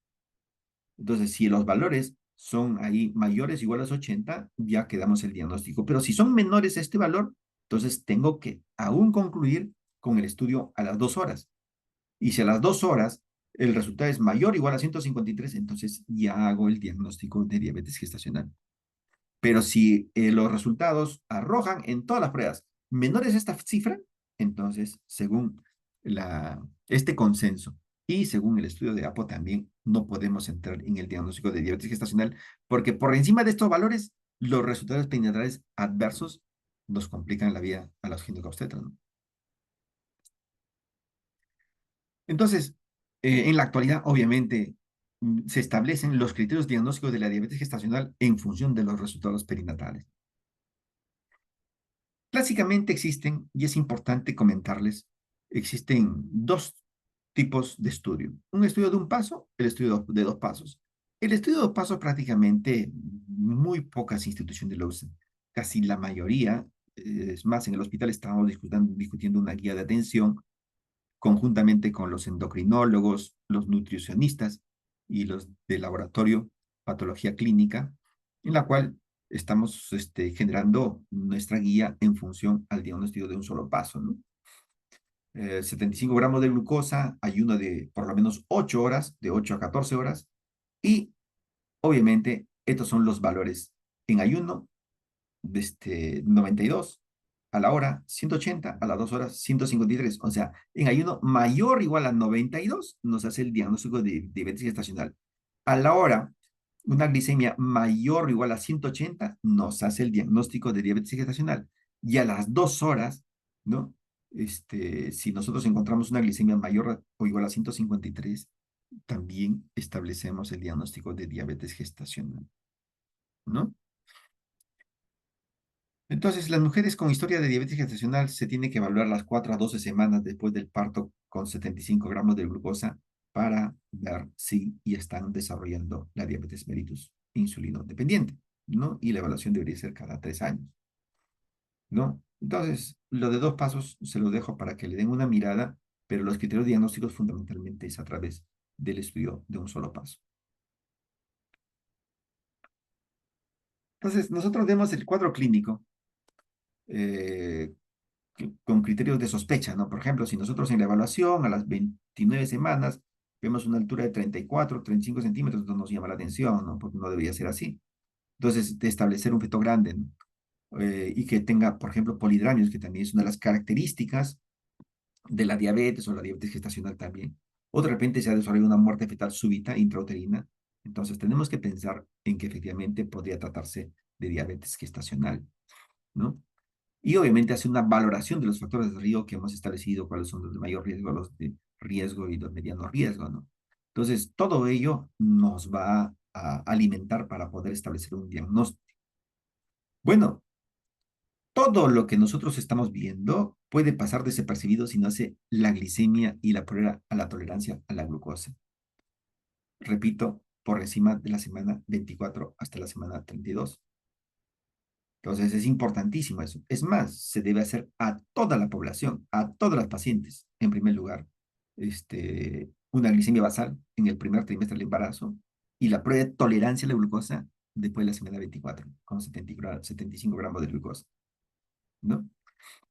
Entonces, si los valores son ahí mayores o iguales a 80, ya quedamos el diagnóstico. Pero si son menores a este valor, entonces tengo que aún concluir con el estudio a las 2 horas. Y si a las 2 horas el resultado es mayor o igual a 153, entonces ya hago el diagnóstico de diabetes gestacional. Pero si los resultados arrojan en todas las pruebas menores a esta cifra, entonces, según este consenso y según el estudio de APO también, no podemos entrar en el diagnóstico de diabetes gestacional, porque por encima de estos valores, los resultados perinatales adversos nos complican la vida a los ginecobstetras, ¿no? Entonces, en la actualidad, obviamente, se establecen los criterios diagnósticos de la diabetes gestacional en función de los resultados perinatales. Clásicamente existen, y es importante comentarles, existen dos tipos de estudio. Un estudio de un paso, el estudio de 2 pasos. El estudio de 2 pasos prácticamente muy pocas instituciones lo usan. Casi la mayoría, es más, en el hospital estamos discutiendo una guía de atención conjuntamente con los endocrinólogos, los nutricionistas y los de laboratorio, patología clínica, en la cual estamos generando nuestra guía en función al diagnóstico de un solo paso, ¿no? 75 gramos de glucosa, ayuno de por lo menos 8 horas, de 8 a 14 horas, y obviamente estos son los valores en ayuno, de 92 a la hora, 180 a las 2 horas, 153. O sea, en ayuno mayor o igual a 92 nos hace el diagnóstico de diabetes gestacional. A la hora, una glicemia mayor o igual a 180 nos hace el diagnóstico de diabetes gestacional. Y a las 2 horas, ¿no? Si nosotros encontramos una glicemia mayor o igual a 153, también establecemos el diagnóstico de diabetes gestacional, ¿no? Entonces, las mujeres con historia de diabetes gestacional se tiene que evaluar las 4 a 12 semanas después del parto con 75 gramos de glucosa para ver si ya están desarrollando la diabetes mellitus insulino dependiente, ¿no? Y la evaluación debería ser cada 3 años, ¿no? Entonces, lo de 2 pasos se lo dejo para que le den una mirada, pero los criterios diagnósticos fundamentalmente es a través del estudio de un solo paso. Entonces, nosotros vemos el cuadro clínico eh, con criterios de sospecha, ¿no? Por ejemplo, si nosotros en la evaluación a las 29 semanas vemos una altura de 34, 35 centímetros, entonces nos llama la atención, ¿no? Porque no debería ser así. Entonces, de establecer un feto grande, ¿no? Y que tenga, por ejemplo, polidramios, que también es una de las características de la diabetes o la diabetes gestacional también. O de repente se ha desarrollado una muerte fetal súbita intrauterina. Entonces, tenemos que pensar en que efectivamente podría tratarse de diabetes gestacional, ¿no? Y obviamente hace una valoración de los factores de riesgo que hemos establecido, cuáles son los de mayor riesgo, los de riesgo y los de mediano riesgo, ¿no? Entonces, todo ello nos va a alimentar para poder establecer un diagnóstico. Bueno, todo lo que nosotros estamos viendo puede pasar desapercibido si no hace la glicemia y la prueba a la tolerancia a la glucosa. Repito, por encima de la semana 24 hasta la semana 32. Entonces es importantísimo eso. Es más, se debe hacer a toda la población, a todas las pacientes, en primer lugar, una glicemia basal en el primer trimestre del embarazo y la prueba de tolerancia a la glucosa después de la semana 24, con 75 gramos de glucosa, ¿no?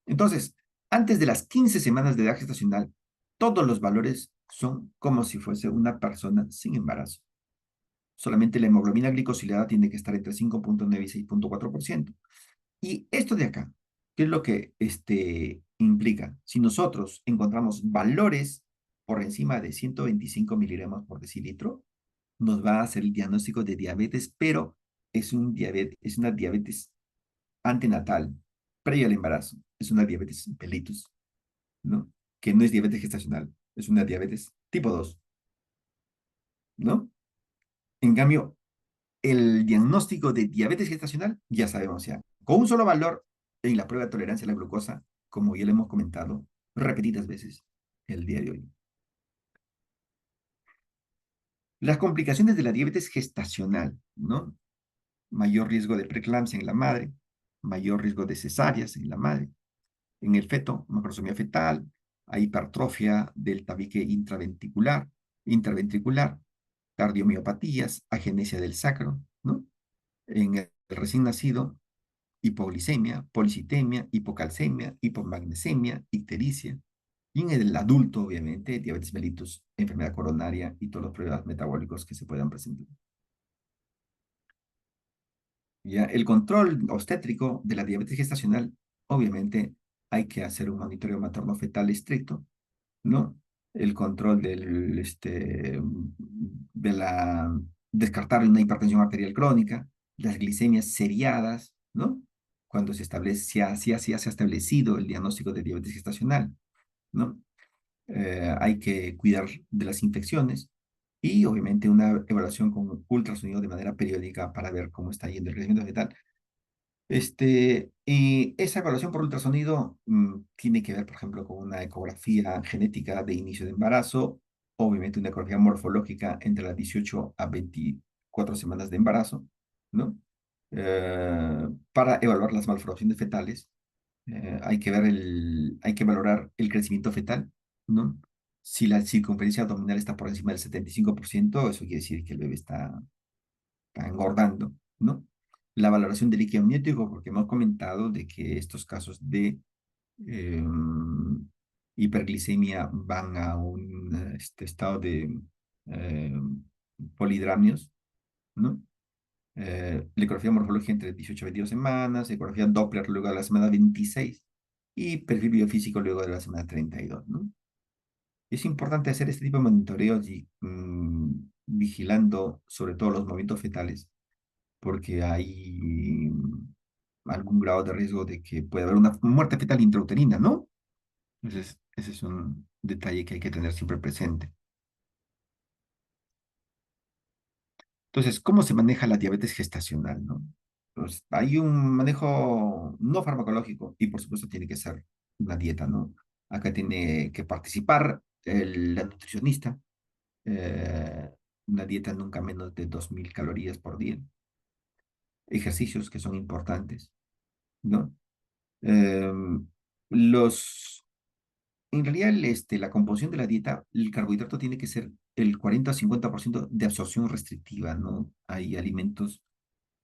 Entonces, antes de las 15 semanas de edad gestacional, todos los valores son como si fuese una persona sin embarazo. Solamente la hemoglobina glicosilada tiene que estar entre 5,9 y 6,4%. Y esto de acá, ¿qué es lo que implica? Si nosotros encontramos valores por encima de 125 miligramos por decilitro, nos va a hacer el diagnóstico de diabetes, pero es una diabetes antenatal, previa al embarazo. Es una diabetes mellitus, ¿no? Que no es diabetes gestacional, es una diabetes tipo 2, ¿no? En cambio, el diagnóstico de diabetes gestacional, ya sabemos ya, con un solo valor en la prueba de tolerancia a la glucosa, como ya lo hemos comentado repetidas veces el día de hoy. Las complicaciones de la diabetes gestacional, ¿no? Mayor riesgo de preeclampsia en la madre, mayor riesgo de cesáreas en la madre, en el feto, macrosomía fetal, hay hipertrofia del tabique intraventricular, cardiomiopatías, agenesia del sacro, En el recién nacido, hipoglicemia, policitemia, hipocalcemia, hipomagnesemia, ictericia. Y en el adulto, obviamente, diabetes mellitus, enfermedad coronaria y todos los problemas metabólicos que se puedan presentar. Ya, el control obstétrico de la diabetes gestacional, obviamente, hay que hacer un monitoreo materno-fetal estricto, ¿no? El control de la, descartar una hipertensión arterial crónica, las glicemias seriadas, ¿no? Cuando se establece, si ya se ha establecido el diagnóstico de diabetes gestacional, ¿no? Hay que cuidar de las infecciones y obviamente una evaluación con ultrasonido de manera periódica para ver cómo está yendo el crecimiento fetal. Y esa evaluación por ultrasonido tiene que ver, por ejemplo, con una ecografía genética de inicio de embarazo, obviamente una ecografía morfológica entre las 18 a 24 semanas de embarazo, ¿no? Para evaluar las malformaciones fetales, hay que valorar el crecimiento fetal, ¿no? Si la circunferencia abdominal está por encima del 75%, eso quiere decir que el bebé está engordando, ¿no? La valoración del líquido amniótico, porque hemos comentado de que estos casos de eh, hiperglicemia van a un estado de eh, polidramios, ¿no? La ecografía morfológica entre 18 y 22 semanas, ecografía Doppler luego de la semana 26 y perfil biofísico luego de la semana 32, ¿no? Es importante hacer este tipo de monitoreos y vigilando sobre todo los movimientos fetales porque hay algún grado de riesgo de que pueda haber una muerte fetal intrauterina, ¿no? Ese es un detalle que hay que tener siempre presente. Entonces, ¿cómo se maneja la diabetes gestacional, no? Pues hay un manejo no farmacológico y por supuesto tiene que ser una dieta, ¿no? Acá tiene que participar la nutricionista, eh, una dieta nunca menos de 2.000 calorías por día, ejercicios que son importantes, ¿no? Em, los, en realidad, la composición de la dieta, el carbohidrato tiene que ser el 40 a 50% de absorción restrictiva, ¿no? Hay alimentos,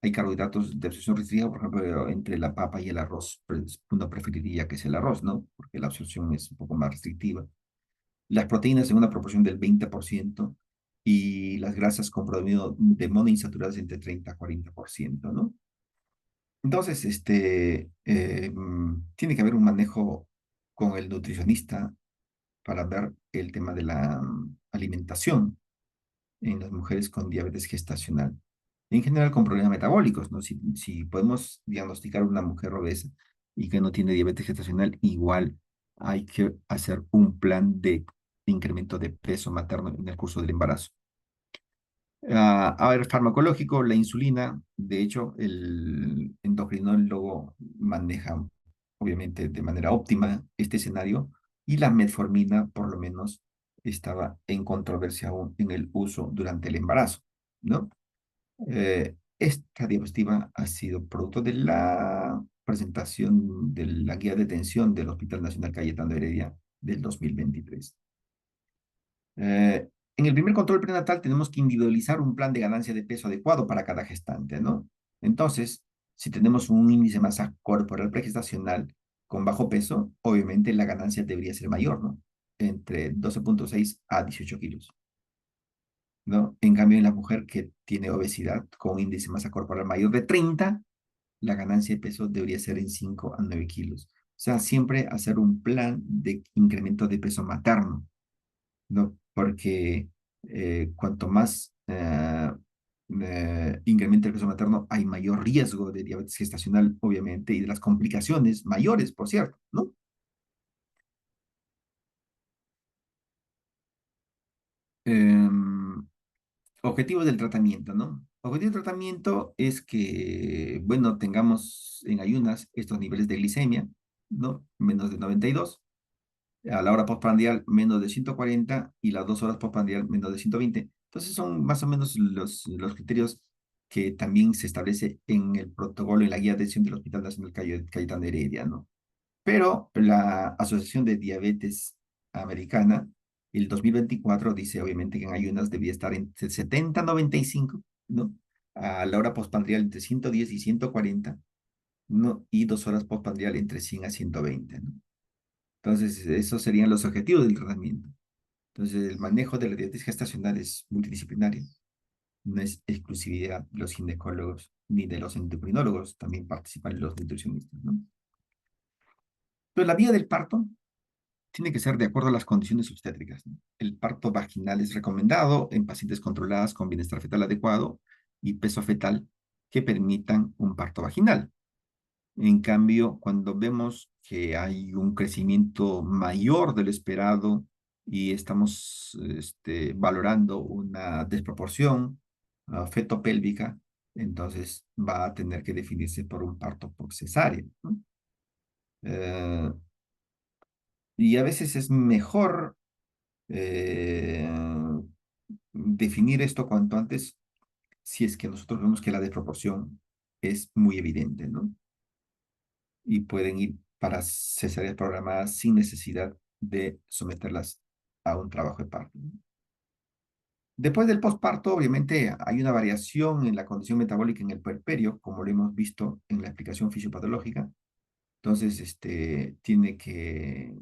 hay carbohidratos de absorción restrictiva, por ejemplo, entre la papa y el arroz, pues uno preferiría que sea el arroz, ¿no? Porque la absorción es un poco más restrictiva. Las proteínas en una proporción del 20% y las grasas con predominio de monoinsaturadas entre 30 a 40%, ¿no? Entonces, tiene que haber un manejo con el nutricionista para ver el tema de la alimentación en las mujeres con diabetes gestacional. En general con problemas metabólicos, ¿no? Si podemos diagnosticar una mujer obesa y que no tiene diabetes gestacional, igual hay que hacer un plan de incremento de peso materno en el curso del embarazo. A ver, farmacológico, la insulina, de hecho, el endocrinólogo maneja, obviamente, de manera óptima este escenario, y la metformina, por lo menos, estaba en controversia aún en el uso durante el embarazo, ¿no? Esta diapositiva ha sido producto de la presentación de la guía de atención del Hospital Nacional Cayetano Heredia del 2023. En el primer control prenatal tenemos que individualizar un plan de ganancia de peso adecuado para cada gestante, ¿no? Entonces, si tenemos un índice de masa corporal pregestacional con bajo peso, obviamente la ganancia debería ser mayor, ¿no? Entre 12,6 a 18 kilos, ¿no? En cambio, en la mujer que tiene obesidad con un índice de masa corporal mayor de 30, la ganancia de peso debería ser en 5 a 9 kilos. O sea, siempre hacer un plan de incremento de peso materno, ¿no? Porque cuanto más incrementa el peso materno, hay mayor riesgo de diabetes gestacional, obviamente, y de las complicaciones mayores, por cierto, ¿no? Em, Objetivos del tratamiento, ¿no? Objetivo del tratamiento es que, bueno, tengamos en ayunas estos niveles de glicemia, ¿no? Menos de 92, a la hora postprandial menos de 140 y las 2 horas postprandial menos de 120. Entonces son más o menos los criterios que también se establece en el protocolo, en la guía de atención del Hospital Nacional Cayetano Heredia, ¿no? Pero la Asociación de Diabetes Americana, el 2024 dice obviamente que en ayunas debía estar entre 70 y 95, ¿no? a la hora postprandial entre 110 y 140, ¿no? Y 2 horas postprandial entre 100 a 120, ¿no? Entonces, esos serían los objetivos del tratamiento. Entonces, el manejo de la diabetes gestacional es multidisciplinario, no es exclusividad de los ginecólogos ni de los endocrinólogos, también participan los nutricionistas, ¿no? Entonces, la vía del parto tiene que ser de acuerdo a las condiciones obstétricas, ¿no? El parto vaginal es recomendado en pacientes controladas con bienestar fetal adecuado y peso fetal que permitan un parto vaginal. En cambio, cuando vemos que hay un crecimiento mayor del esperado y estamos valorando una desproporción fetopélvica, entonces va a tener que definirse por un parto por cesárea, ¿no? Eh, y a veces es mejor eh, definir esto cuanto antes si es que nosotros vemos que la desproporción es muy evidente, ¿no? Y pueden ir para cesáreas programadas sin necesidad de someterlas a un trabajo de parto, ¿no? Después del posparto, obviamente, hay una variación en la condición metabólica en el puerperio, como lo hemos visto en la explicación fisiopatológica. Entonces, tiene que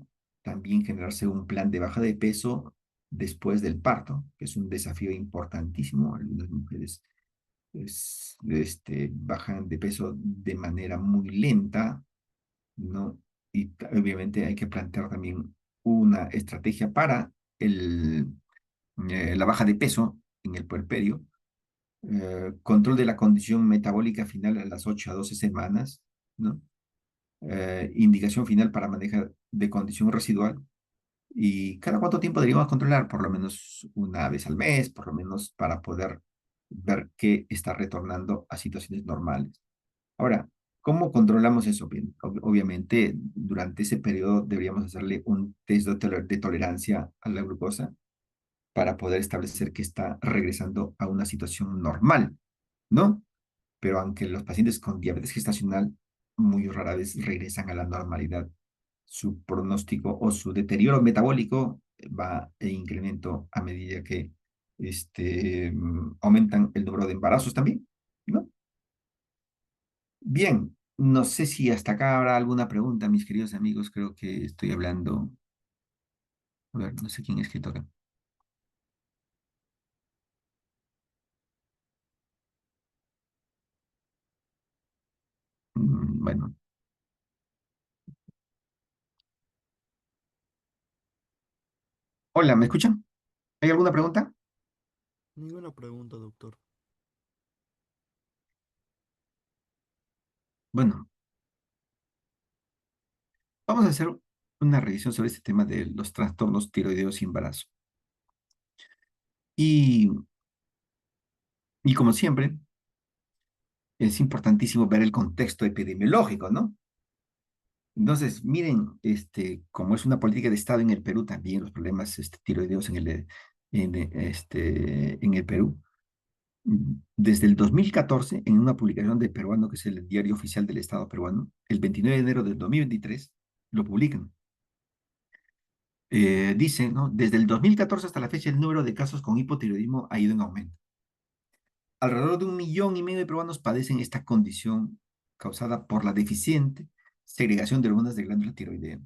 también generarse un plan de baja de peso después del parto, que es un desafío importantísimo. Algunas mujeres bajan de peso de manera muy lenta, ¿no? Y obviamente hay que plantear también una estrategia para la baja de peso en el puerperio, control de la condición metabólica final a las 8 a 12 semanas, ¿no? Indicación final para manejo de condición residual. ¿Y cada cuánto tiempo deberíamos controlar? Por lo menos una vez al mes, por lo menos para poder ver que está retornando a situaciones normales. Ahora, ¿cómo controlamos eso? Bien, obviamente, durante ese periodo deberíamos hacerle un test de tolerancia a la glucosa para poder establecer que está regresando a una situación normal, ¿no? Pero aunque los pacientes con diabetes gestacional muy rara vez regresan a la normalidad, su pronóstico o su deterioro metabólico va en incremento a medida que aumentan el número de embarazos también, ¿no? Bien, no sé si hasta acá habrá alguna pregunta, mis queridos amigos. Creo que estoy hablando. A ver, no sé quién es que toca. Bueno, hola, ¿me escuchan? ¿Hay alguna pregunta? Ninguna pregunta, doctor. Bueno, vamos a hacer una revisión sobre este tema de los trastornos tiroideos y embarazo. Y, y como siempre, es importantísimo ver el contexto epidemiológico, ¿no? Entonces, miren, como es una política de Estado en el Perú también, los problemas tiroideos en el Perú. Desde el 2014, en una publicación de Peruano, que es el diario oficial del Estado peruano, el 29 de enero del 2023, lo publican. Dice, ¿no? Desde el 2014 hasta la fecha, el número de casos con hipotiroidismo ha ido en aumento. Alrededor de 1,5 millones de peruanos padecen esta condición causada por la deficiente segregación de hormonas de glándula tiroidea.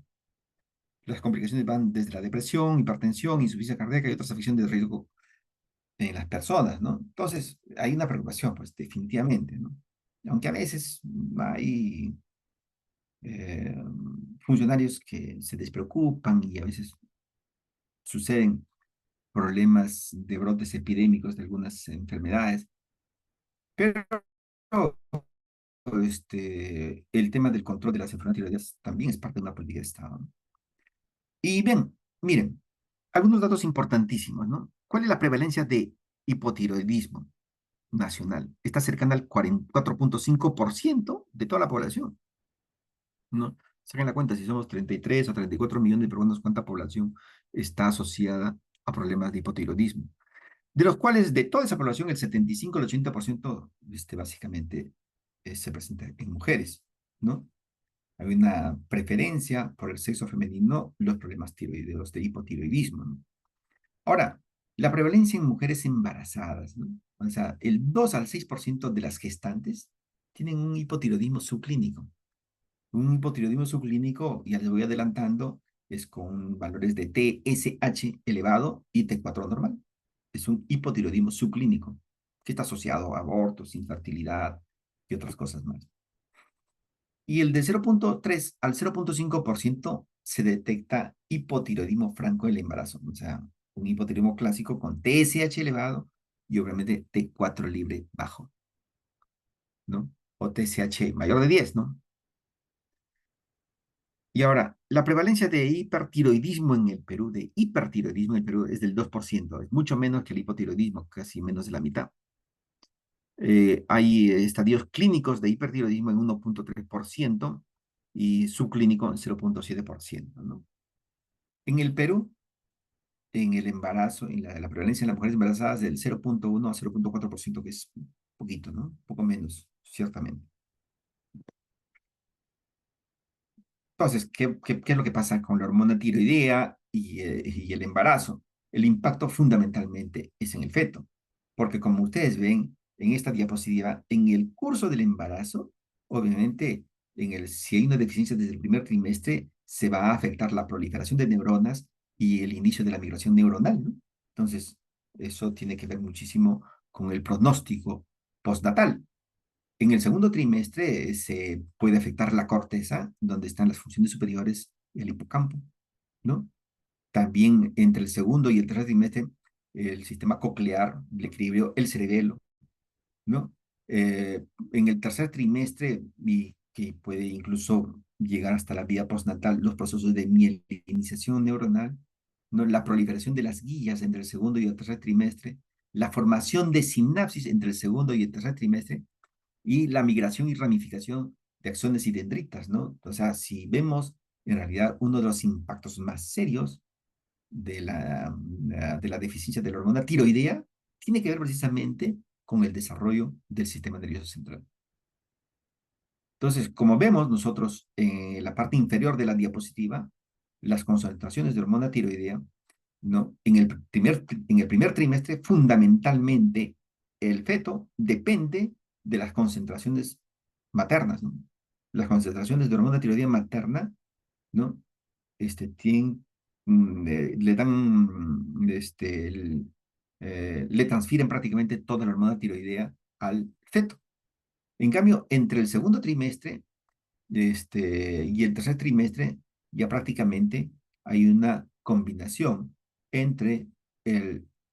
Las complicaciones van desde la depresión, hipertensión, insuficiencia cardíaca y otras afecciones de riesgo en las personas, ¿no? Entonces, hay una preocupación, pues definitivamente, ¿no? Aunque a veces hay eh, funcionarios que se despreocupan y a veces suceden problemas de brotes epidémicos de algunas enfermedades, pero el tema del control de las enfermedades tiroideas también es parte de una política de Estado, ¿no? Y bien, miren, algunos datos importantísimos, ¿no? ¿Cuál es la prevalencia de hipotiroidismo nacional? Está cercana al 44,5% de toda la población, ¿no? Saquen la cuenta, si somos 33 o 34 millones de peruanos, ¿cuánta población está asociada a problemas de hipotiroidismo? De los cuales, de toda esa población, el 75 al 80% básicamente se presenta en mujeres, ¿no? Hay una preferencia por el sexo femenino, los problemas tiroideos de hipotiroidismo, ¿no? Ahora, La prevalencia en mujeres embarazadas, ¿no? O sea, el 2 al 6% de las gestantes tienen un hipotiroidismo subclínico. Un hipotiroidismo subclínico, ya les voy adelantando, es con valores de TSH elevado y T4 normal. Es un hipotiroidismo subclínico que está asociado a abortos, infertilidad y otras cosas más. Y el de 0,3 al 0,5% se detecta hipotiroidismo franco en el embarazo, o sea, un hipotiroidismo clásico con TSH elevado y obviamente T4 libre bajo, ¿no? O TSH mayor de 10, ¿no? Y ahora, la prevalencia de hipertiroidismo en el Perú, es del 2%, es mucho menos que el hipotiroidismo, casi menos de la mitad. Hay estadios clínicos de hipertiroidismo en 1,3% y subclínico en 0,7%, ¿no? En el Perú, en el embarazo, en la prevalencia en las mujeres embarazadas del 0,1 a 0,4%, que es poquito, ¿no? Un poco menos, ciertamente. Entonces, ¿qué es lo que pasa con la hormona tiroidea y el embarazo? El impacto fundamentalmente es en el feto, porque como ustedes ven en esta diapositiva, en el curso del embarazo, obviamente, si hay una deficiencia desde el primer trimestre, se va a afectar la proliferación de neuronas y el inicio de la migración neuronal, ¿no? Entonces, eso tiene que ver muchísimo con el pronóstico postnatal. En el segundo trimestre se puede afectar la corteza, donde están las funciones superiores y el hipocampo, ¿no? También entre el segundo y el tercer trimestre, el sistema coclear, el equilibrio, el cerebelo, ¿no? En el tercer trimestre, y que puede incluso llegar hasta la vida postnatal, los procesos de mielinización neuronal, ¿no? La proliferación de las guías entre el segundo y el tercer trimestre, la formación de sinapsis entre el segundo y el tercer trimestre, y la migración y ramificación de axones y dendritas, ¿no? O sea, si vemos en realidad uno de los impactos más serios de la deficiencia de la hormona tiroidea, tiene que ver precisamente con el desarrollo del sistema nervioso central. Entonces, como vemos nosotros en la parte inferior de la diapositiva, las concentraciones de hormona tiroidea, ¿no? En el primer trimestre, fundamentalmente, el feto depende de las concentraciones maternas, ¿no? Las concentraciones de hormona tiroidea materna, ¿no? Tienen, le dan, le transfieren prácticamente toda la hormona tiroidea al feto. En cambio, entre el segundo trimestre y el tercer trimestre, ya prácticamente hay una combinación entre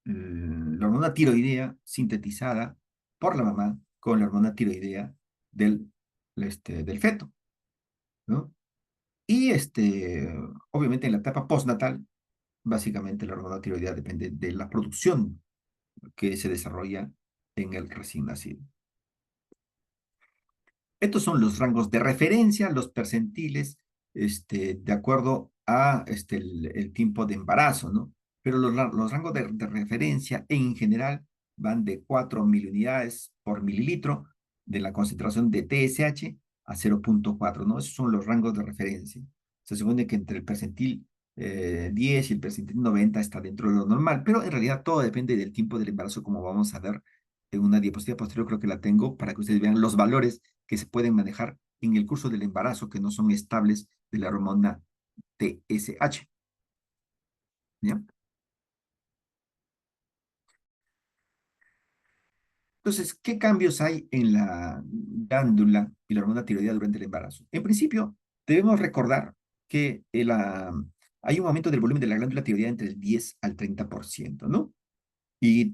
la hormona tiroidea sintetizada por la mamá con la hormona tiroidea del feto, ¿no? Y obviamente en la etapa postnatal, básicamente la hormona tiroidea depende de la producción que se desarrolla en el recién nacido. Estos son los rangos de referencia, los percentiles, de acuerdo a el tiempo de embarazo, ¿no? Pero los rangos de referencia en general van de 4 miliunidades por mililitro de la concentración de TSH a 0,4, ¿no? Esos son los rangos de referencia. Se supone que entre el percentil 10 y el percentil 90 está dentro de lo normal, pero en realidad todo depende del tiempo del embarazo, como vamos a ver en una diapositiva posterior, creo que la tengo, para que ustedes vean los valores que se pueden manejar en el curso del embarazo que no son estables de la hormona TSH. ¿Ya? Entonces, ¿qué cambios hay en la glándula y la hormona tiroidea durante el embarazo? En principio, debemos recordar que hay un aumento del volumen de la glándula tiroidea entre el 10 al 30%, ¿no? Y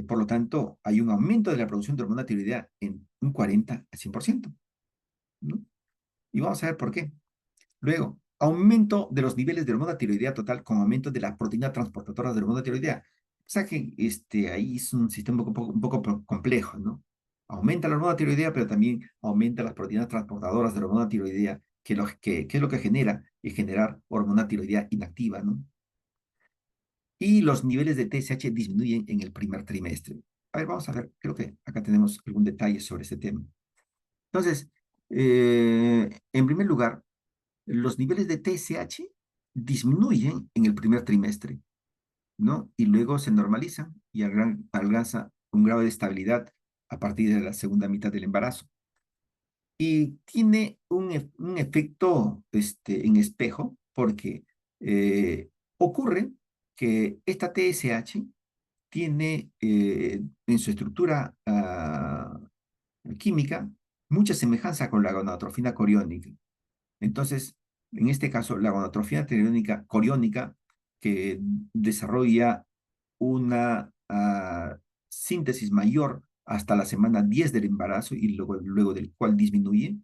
por lo tanto, hay un aumento de la producción de hormona tiroidea en un 40 al 100%, ¿no? Y vamos a ver por qué. Luego, aumento de los niveles de hormona tiroidea total con aumento de la proteína transportadora de hormona tiroidea. O sea que ahí es un sistema un poco complejo, ¿no? Aumenta la hormona tiroidea, pero también aumenta las proteínas transportadoras de la hormona tiroidea, que es lo que genera, y generar hormona tiroidea inactiva, ¿no? Y los niveles de TSH disminuyen en el primer trimestre. A ver, vamos a ver, creo que acá tenemos algún detalle sobre este tema. Entonces, en primer lugar, los niveles de TSH disminuyen en el primer trimestre, ¿no? Y luego se normaliza y alcanza un grado de estabilidad a partir de la segunda mitad del embarazo. Y tiene un efecto en espejo porque ocurre que esta TSH tiene en su estructura química mucha semejanza con la gonadotrofina coriónica. Entonces, en este caso, la gonadotrofina coriónica que desarrolla una síntesis mayor hasta la semana 10 del embarazo y luego del cual disminuye,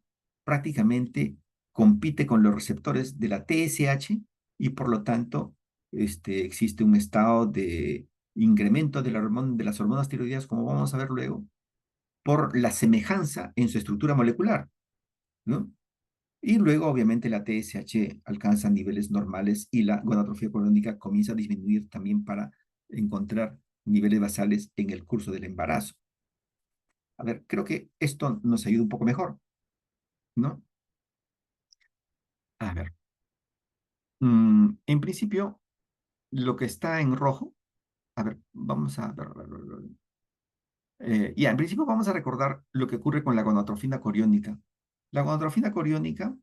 prácticamente compite con los receptores de la TSH y por lo tanto existe un estado de incremento de las hormonas tiroideas, como vamos a ver luego, por la semejanza en su estructura molecular, ¿no? Y luego, obviamente, la TSH alcanza niveles normales y la gonadotrofia coriónica comienza a disminuir también para encontrar niveles basales en el curso del embarazo. A ver, creo que esto nos ayuda un poco mejor, ¿no? A ver, en principio, lo que está en rojo, a ver, vamos a ver, ya, en principio vamos a recordar lo que ocurre con la gonadotrofina coriónica. La gonadotrofina coriónica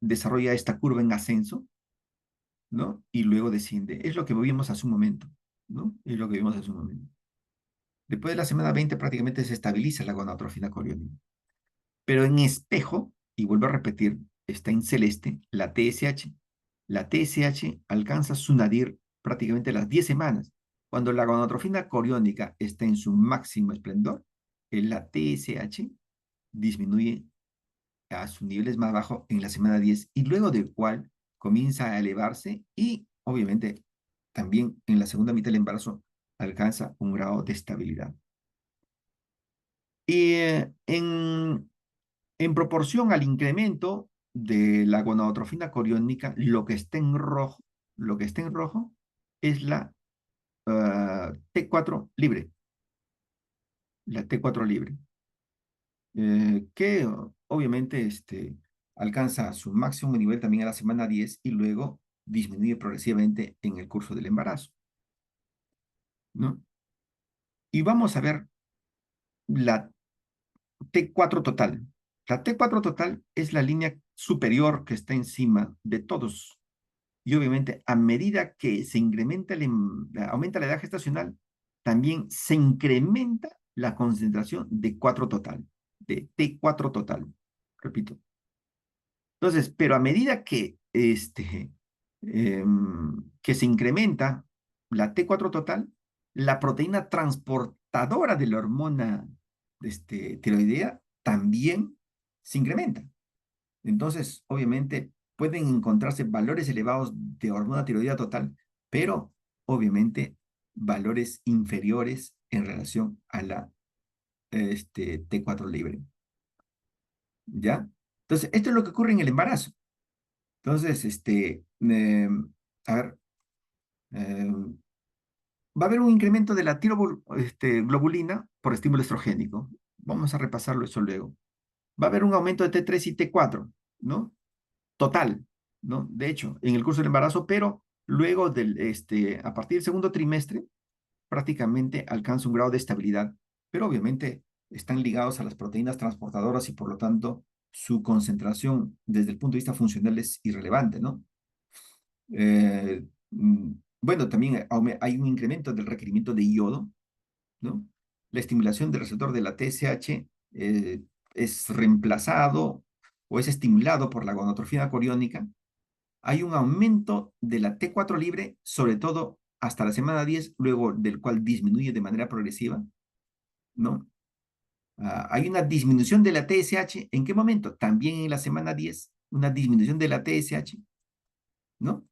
desarrolla esta curva en ascenso, ¿no? Y luego desciende. Es lo que vimos hace un momento, ¿no? Es lo que vimos hace un momento. Después de la semana 20 prácticamente se estabiliza la gonadotrofina coriónica. Pero en espejo, y vuelvo a repetir, está en celeste la TSH. La TSH alcanza su nadir prácticamente las 10 semanas. Cuando la gonadotrofina coriónica está en su máximo esplendor, la TSH disminuye a sus niveles más bajos en la semana 10 y luego del cual comienza a elevarse y obviamente también en la segunda mitad del embarazo alcanza un grado de estabilidad. Y en proporción al incremento de la gonadotrofina coriónica, lo que está en rojo es la T4 libre, la T4 libre. Que obviamente alcanza su máximo nivel también a la semana 10 y luego disminuye progresivamente en el curso del embarazo, ¿no? Y vamos a ver la T4 total. La T4 total es la línea superior que está encima de todos. Y obviamente a medida que se aumenta la edad gestacional, también se incrementa la concentración de 4 total, de T4 total. Repito, entonces, pero a medida que se incrementa la T4 total, la proteína transportadora de la hormona tiroidea también se incrementa. Entonces, obviamente, pueden encontrarse valores elevados de hormona tiroidea total, pero obviamente valores inferiores en relación a la T4 libre. ¿Ya? Entonces, esto es lo que ocurre en el embarazo. Entonces, a ver, va a haber un incremento de la tiroglobulina por estímulo estrogénico. Vamos a repasarlo eso luego. Va a haber un aumento de T3 y T4, ¿no? Total, ¿no? De hecho, en el curso del embarazo, pero luego a partir del segundo trimestre, prácticamente alcanza un grado de estabilidad, pero obviamente están ligados a las proteínas transportadoras y por lo tanto su concentración desde el punto de vista funcional es irrelevante, ¿no? Eh, bueno, también hay un incremento del requerimiento de yodo, ¿no? La estimulación del receptor de la TSH es reemplazado o es estimulado por la gonadotrofina coriónica. Hay un aumento de la T4 libre, sobre todo hasta la semana 10, luego del cual disminuye de manera progresiva, ¿no? Hay una disminución de la TSH. ¿En qué momento? También en la semana 10, una disminución de la TSH, ¿no?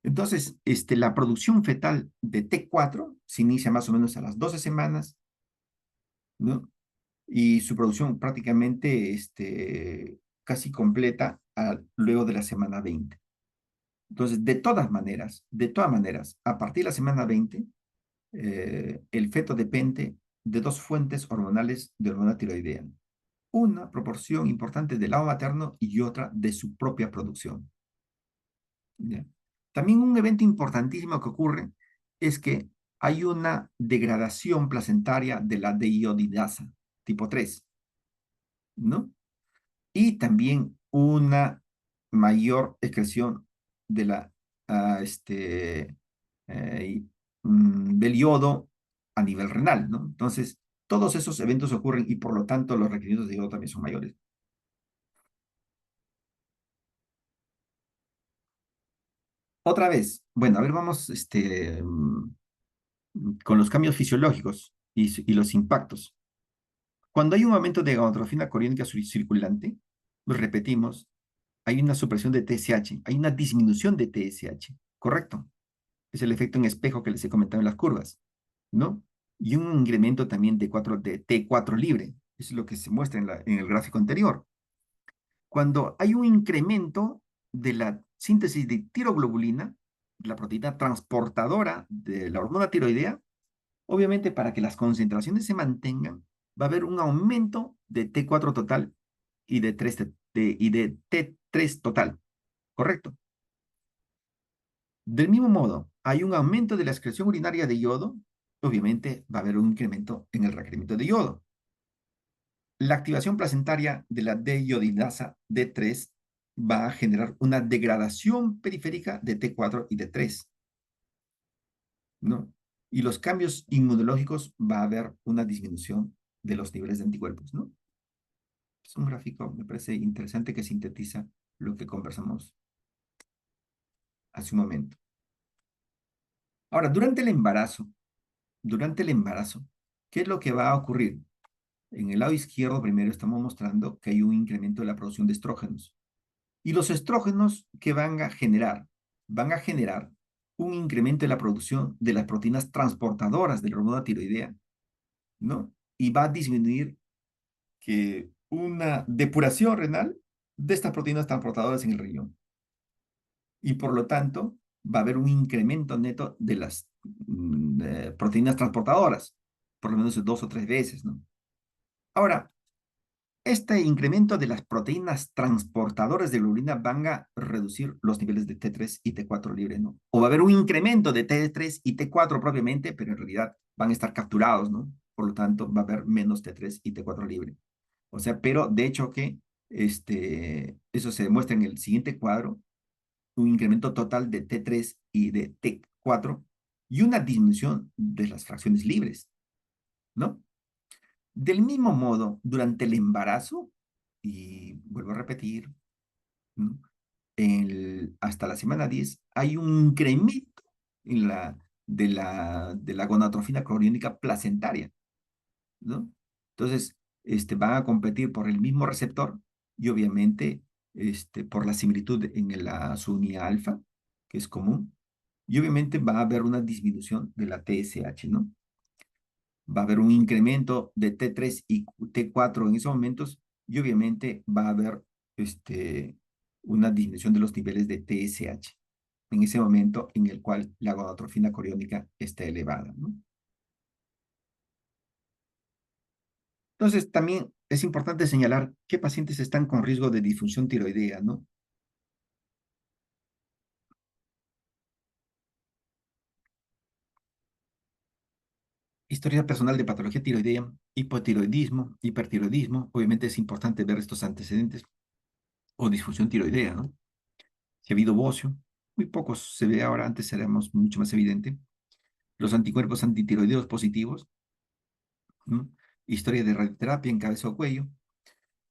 Entonces, la producción fetal de T4 se inicia más o menos a las 12 semanas, ¿no? Y su producción prácticamente casi completa luego de la semana 20. Entonces, de todas maneras, a partir de la semana 20, el feto depende de dos fuentes hormonales de hormona tiroidea. Una proporción importante del lado materno y otra de su propia producción. ¿Ya? También un evento importantísimo que ocurre es que hay una degradación placentaria de la deiodinasa tipo 3, ¿no? Y también una mayor excreción de la, ah, este, del yodo a nivel renal, ¿no? Entonces, todos esos eventos ocurren y por lo tanto los requerimientos de yodo también son mayores. Otra vez, bueno, a ver, vamos con los cambios fisiológicos y los impactos. Cuando hay un aumento de gonadotrofina coriónica circulante, pues repetimos, hay una supresión de TSH, hay una disminución de TSH, ¿correcto? Es el efecto en espejo que les he comentado en las curvas, ¿no? Y un incremento también de T4 libre, eso es lo que se muestra en el gráfico anterior. Cuando hay un incremento de la síntesis de tiroglobulina, la proteína transportadora de la hormona tiroidea, obviamente para que las concentraciones se mantengan, va a haber un aumento de T4 total y de T3 total, ¿correcto? Del mismo modo, hay un aumento de la excreción urinaria de yodo, obviamente va a haber un incremento en el requerimiento de yodo. La activación placentaria de la deiodinasa D3 va a generar una degradación periférica de T4 y D3, ¿no? Y los cambios inmunológicos va a haber una disminución de los niveles de anticuerpos, ¿no? Es un gráfico, me parece interesante que sintetiza lo que conversamos hace un momento. Ahora, durante el embarazo, ¿qué es lo que va a ocurrir? En el lado izquierdo primero estamos mostrando que hay un incremento de la producción de estrógenos. Y los estrógenos que van a generar un incremento de la producción de las proteínas transportadoras de la hormona tiroidea, ¿no? Y va a disminuir que una depuración renal de estas proteínas transportadoras en el riñón. Y por lo tanto, va a haber un incremento neto de las proteínas transportadoras, por lo menos 2 o 3 veces, ¿no? Ahora, este incremento de las proteínas transportadoras de globulina van a reducir los niveles de T3 y T4 libre, ¿no? O va a haber un incremento de T3 y T4 propiamente, pero en realidad van a estar capturados, ¿no? Por lo tanto, va a haber menos T3 y T4 libre. O sea, pero de hecho que eso se demuestra en el siguiente cuadro, un incremento total de T3 y de T4 y una disminución de las fracciones libres, ¿no? Del mismo modo, durante el embarazo, y vuelvo a repetir, ¿no? Hasta la semana 10 hay un incremento en de la gonadotrofina coriónica placentaria, ¿no? Entonces, van a competir por el mismo receptor y obviamente por la similitud en la subunidad alfa, que es común, y obviamente va a haber una disminución de la TSH, ¿no? Va a haber un incremento de T3 y T4 en esos momentos y obviamente va a haber una disminución de los niveles de TSH en ese momento en el cual la gonadotrofina coriónica está elevada, ¿no? Entonces, también es importante señalar qué pacientes están con riesgo de disfunción tiroidea, ¿no? Historia personal de patología tiroidea, hipotiroidismo, hipertiroidismo. Obviamente es importante ver estos antecedentes o disfunción tiroidea, ¿no? Si ha habido bocio, muy pocos se ve ahora, antes éramos mucho más evidente. Los anticuerpos antitiroideos positivos, ¿no? Historia de radioterapia en cabeza o cuello,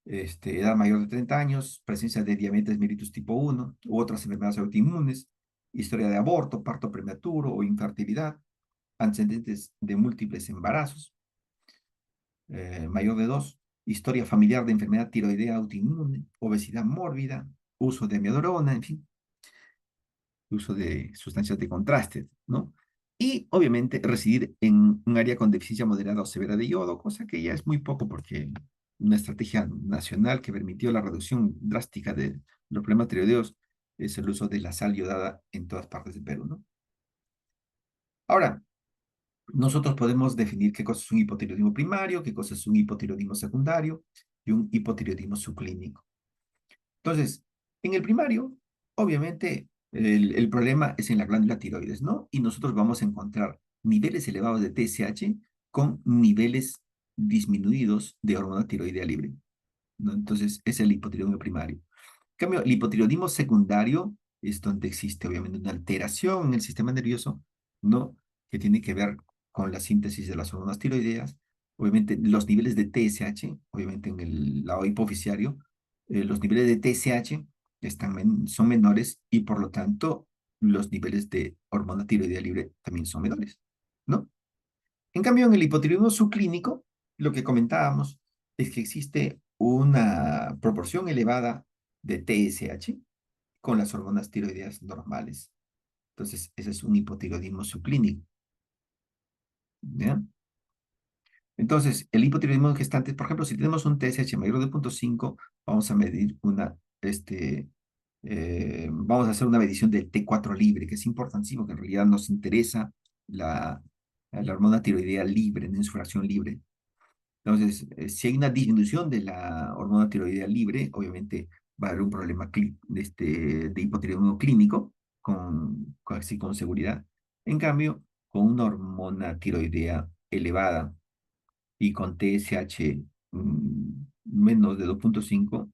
edad mayor de 30 años, presencia de diabetes mellitus tipo 1 u otras enfermedades autoinmunes, historia de aborto, parto prematuro o infertilidad, antecedentes de múltiples embarazos, mayor de 2, historia familiar de enfermedad tiroidea autoinmune, obesidad mórbida, uso de amiodarona, en fin, uso de sustancias de contraste, ¿no? Y obviamente residir en un área con deficiencia moderada o severa de yodo, cosa que ya es muy poco porque una estrategia nacional que permitió la reducción drástica de los problemas tiroideos es el uso de la sal yodada en todas partes del Perú, ¿no? Ahora, nosotros podemos definir qué cosa es un hipotiroidismo primario, qué cosa es un hipotiroidismo secundario y un hipotiroidismo subclínico. Entonces, en el primario, obviamente El problema es en la glándula tiroides, ¿no? Y nosotros vamos a encontrar niveles elevados de TSH con niveles disminuidos de hormona tiroidea libre, ¿no? Entonces, es el hipotiroidismo primario. En cambio, el hipotiroidismo secundario es donde existe obviamente una alteración en el sistema nervioso, ¿no? Que tiene que ver con la síntesis de las hormonas tiroideas. Obviamente, los niveles de TSH, obviamente en el lado hipofisiario, los niveles de TSH son menores y por lo tanto los niveles de hormona tiroidea libre también son menores, ¿no? En cambio, en el hipotiroidismo subclínico, lo que comentábamos es que existe una proporción elevada de TSH con las hormonas tiroideas normales. Entonces, ese es un hipotiroidismo subclínico, ¿ya? Entonces, el hipotiroidismo en gestantes, por ejemplo, si tenemos un TSH mayor de 2.5, vamos a medir vamos a hacer una medición del T4 libre, que es importantísimo, que en realidad nos interesa la, la hormona tiroidea libre, en su fracción libre. Entonces, si hay una disminución de la hormona tiroidea libre, obviamente va a haber un problema de hipotiroidismo clínico, así con seguridad. En cambio, con una hormona tiroidea elevada y con TSH menos de 2.5,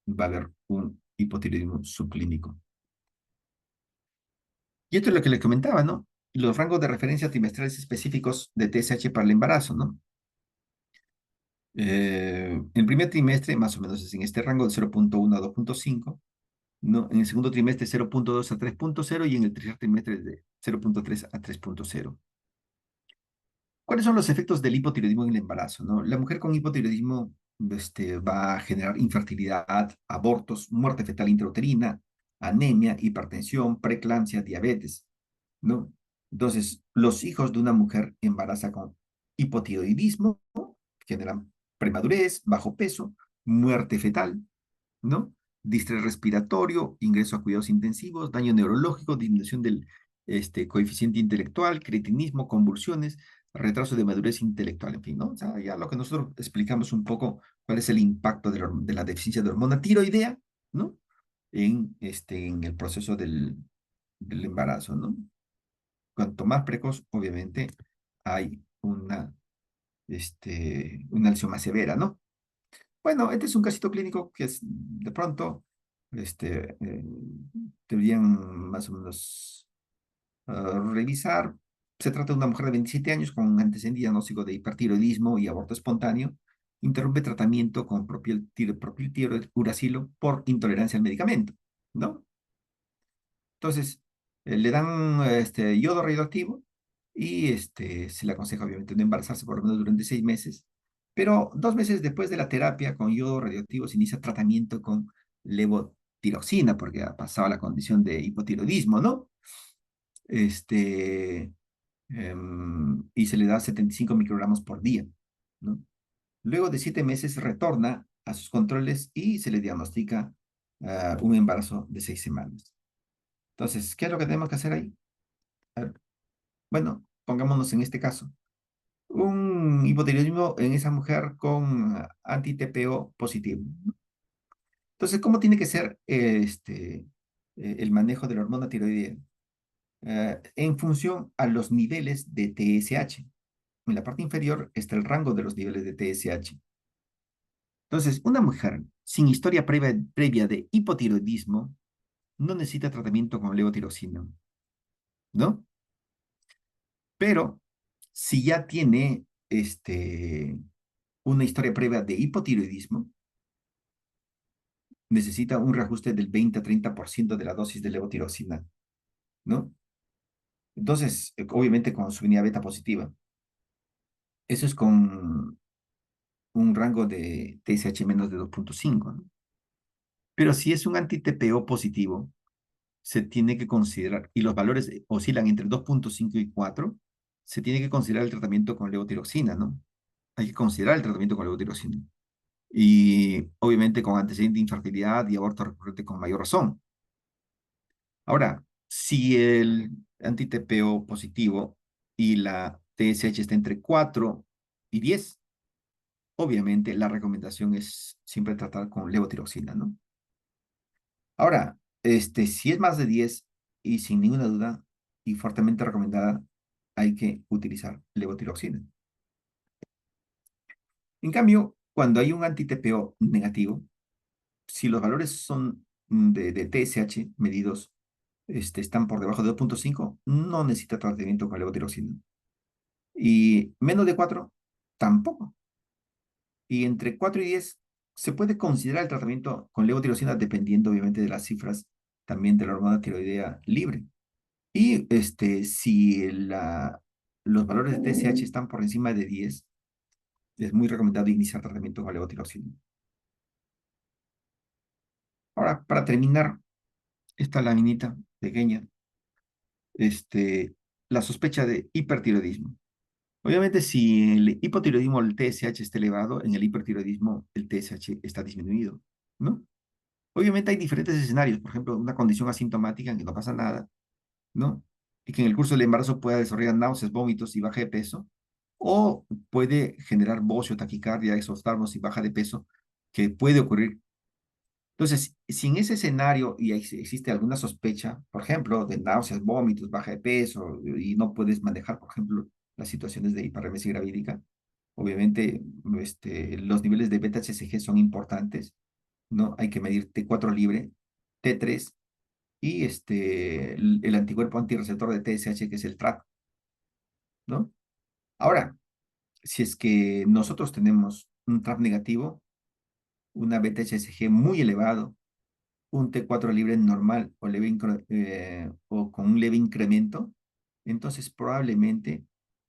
va a haber un hipotiroidismo subclínico. Y esto es lo que les comentaba, ¿no? Los rangos de referencia trimestrales específicos de TSH para el embarazo, ¿no? El primer trimestre, más o menos, es en este rango de 0.1 a 2.5, ¿no? En el segundo trimestre, 0.2 a 3.0 y en el tercer trimestre, de 0.3 a 3.0. ¿Cuáles son los efectos del hipotiroidismo en el embarazo, no? La mujer con hipotiroidismo va a generar infertilidad, abortos, muerte fetal intrauterina, anemia, hipertensión, preeclampsia, diabetes, ¿no? Entonces, los hijos de una mujer embarazada con hipotiroidismo generan premadurez, bajo peso, muerte fetal, ¿no? Distrés respiratorio, ingreso a cuidados intensivos, daño neurológico, disminución del coeficiente intelectual, cretinismo, convulsiones, retraso de madurez intelectual, en fin, ¿no? O sea, ya lo que nosotros explicamos un poco cuál es el impacto de la deficiencia de hormona tiroidea, ¿no? En el proceso del embarazo, ¿no? Cuanto más precoz, obviamente, hay una lesión más severa, ¿no? Bueno, este es un casito clínico que es de pronto, deberían más o menos revisar. Se trata de una mujer de 27 años con un antecedente diagnóstico de hipertiroidismo y aborto espontáneo. Interrumpe tratamiento con propiltirouracilo por intolerancia al medicamento, ¿no? Entonces, le dan yodo radioactivo y se le aconseja obviamente no embarazarse por lo menos durante 6 meses, pero 2 meses después de la terapia con yodo radioactivo se inicia tratamiento con levotiroxina porque ha pasado la condición de hipotiroidismo, ¿no? Este, y se le da 75 microgramos por día, ¿no? Luego de 7 meses retorna a sus controles y se le diagnostica un embarazo de 6 semanas. Entonces, ¿qué es lo que tenemos que hacer ahí? A ver, bueno, pongámonos en este caso. Un hipotiroidismo en esa mujer con anti-TPO positivo. Entonces, ¿cómo tiene que ser el manejo de la hormona tiroidea? En función a los niveles de TSH. En la parte inferior está el rango de los niveles de TSH. Entonces, una mujer sin historia previa de hipotiroidismo no necesita tratamiento con levotiroxina, ¿no? Pero si ya tiene una historia previa de hipotiroidismo, necesita un reajuste del 20 a 30% de la dosis de levotiroxina, ¿no? Entonces, obviamente con su beta positiva. Eso es con un rango de TSH menos de 2.5, ¿no? Pero si es un anti-TPO positivo, se tiene que considerar, y los valores oscilan entre 2.5 y 4, se tiene que considerar el tratamiento con levotiroxina, ¿no? Hay que considerar el tratamiento con levotiroxina. Y obviamente con antecedente de infertilidad y aborto recurrente con mayor razón. Ahora, si el anti-TPO positivo y la TSH está entre 4 y 10, obviamente la recomendación es siempre tratar con levotiroxina, ¿no? Ahora, Si es más de 10 y sin ninguna duda y fuertemente recomendada, hay que utilizar levotiroxina. En cambio, cuando hay un anti-TPO negativo, si los valores son de TSH medidos están por debajo de 2.5, no necesita tratamiento con levotiroxina. Y menos de 4, tampoco. Y entre 4 y 10 se puede considerar el tratamiento con levotiroxina dependiendo obviamente de las cifras también de la hormona tiroidea libre. Y si los valores de TSH están por encima de 10, es muy recomendado iniciar tratamiento con levotiroxina. Ahora, para terminar esta laminita pequeña, la sospecha de hipertiroidismo. Obviamente, si el hipotiroidismo, el TSH está elevado, en el hipertiroidismo el TSH está disminuido, ¿no? Obviamente hay diferentes escenarios, por ejemplo, una condición asintomática en que no pasa nada, ¿no? Y que en el curso del embarazo pueda desarrollar náuseas, vómitos y baja de peso, o puede generar bocio, taquicardia, exoftalmos y baja de peso, que puede ocurrir. Entonces, si en ese escenario y existe alguna sospecha, por ejemplo, de náuseas, vómitos, baja de peso, y no puedes manejar, por ejemplo, las situaciones de hiperremesis gravídica, obviamente los niveles de beta-HCG son importantes, ¿no? Hay que medir T4 libre, T3 y el anticuerpo antirreceptor de TSH, que es el TRAP, ¿no? Ahora, si es que nosotros tenemos un TRAP negativo, una beta-HCG muy elevado, un T4 libre normal o, o con un leve incremento, entonces probablemente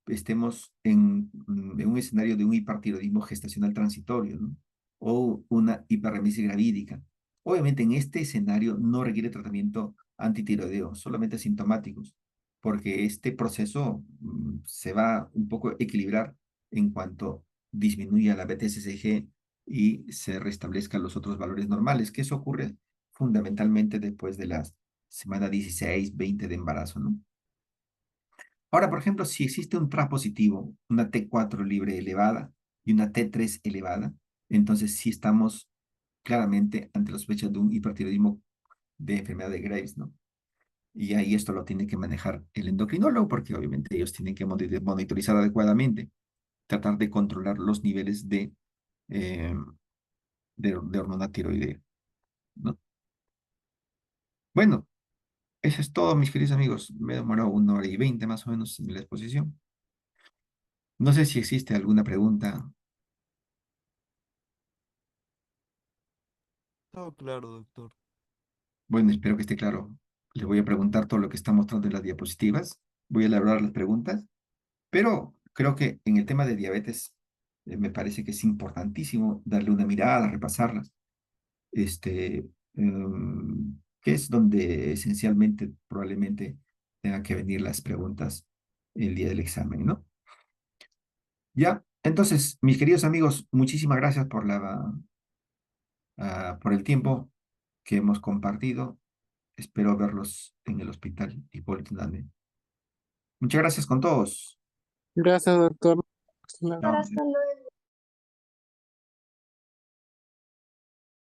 estemos en un escenario de un hipertiroidismo gestacional transitorio, ¿no? O una hiperremesis gravídica. Obviamente en este escenario no requiere tratamiento antitiroideo, solamente sintomáticos, porque este proceso se va un poco a equilibrar en cuanto disminuya la BTSCG y se restablezcan los otros valores normales, que eso ocurre fundamentalmente después de las semana 16, 20 de embarazo, ¿no? Ahora, por ejemplo, si existe un TRA positivo, una T4 libre elevada y una T3 elevada, entonces sí estamos claramente ante la sospecha de un hipertiroidismo de enfermedad de Graves, ¿no? Y ahí esto lo tiene que manejar el endocrinólogo, porque obviamente ellos tienen que monitorizar adecuadamente, tratar de controlar los niveles eh, de hormona tiroidea, ¿no? Bueno, eso es todo, mis queridos amigos. Me demoró 1 hora y 20 más o menos en la exposición. No sé si existe alguna pregunta. Todo claro, doctor. Bueno, espero que esté claro. Les voy a preguntar todo lo que está mostrando en las diapositivas. Voy a elaborar las preguntas, pero creo que en el tema de diabetes me parece que es importantísimo darle una mirada, repasarlas. Que es donde esencialmente probablemente tengan que venir las preguntas el día del examen, ¿no? Ya, entonces, mis queridos amigos, muchísimas gracias por el tiempo que hemos compartido. Espero verlos en el hospital Hipólito Unanue. Muchas gracias con todos. Gracias, doctor. Hasta luego. Doctor, Chao. hasta luego.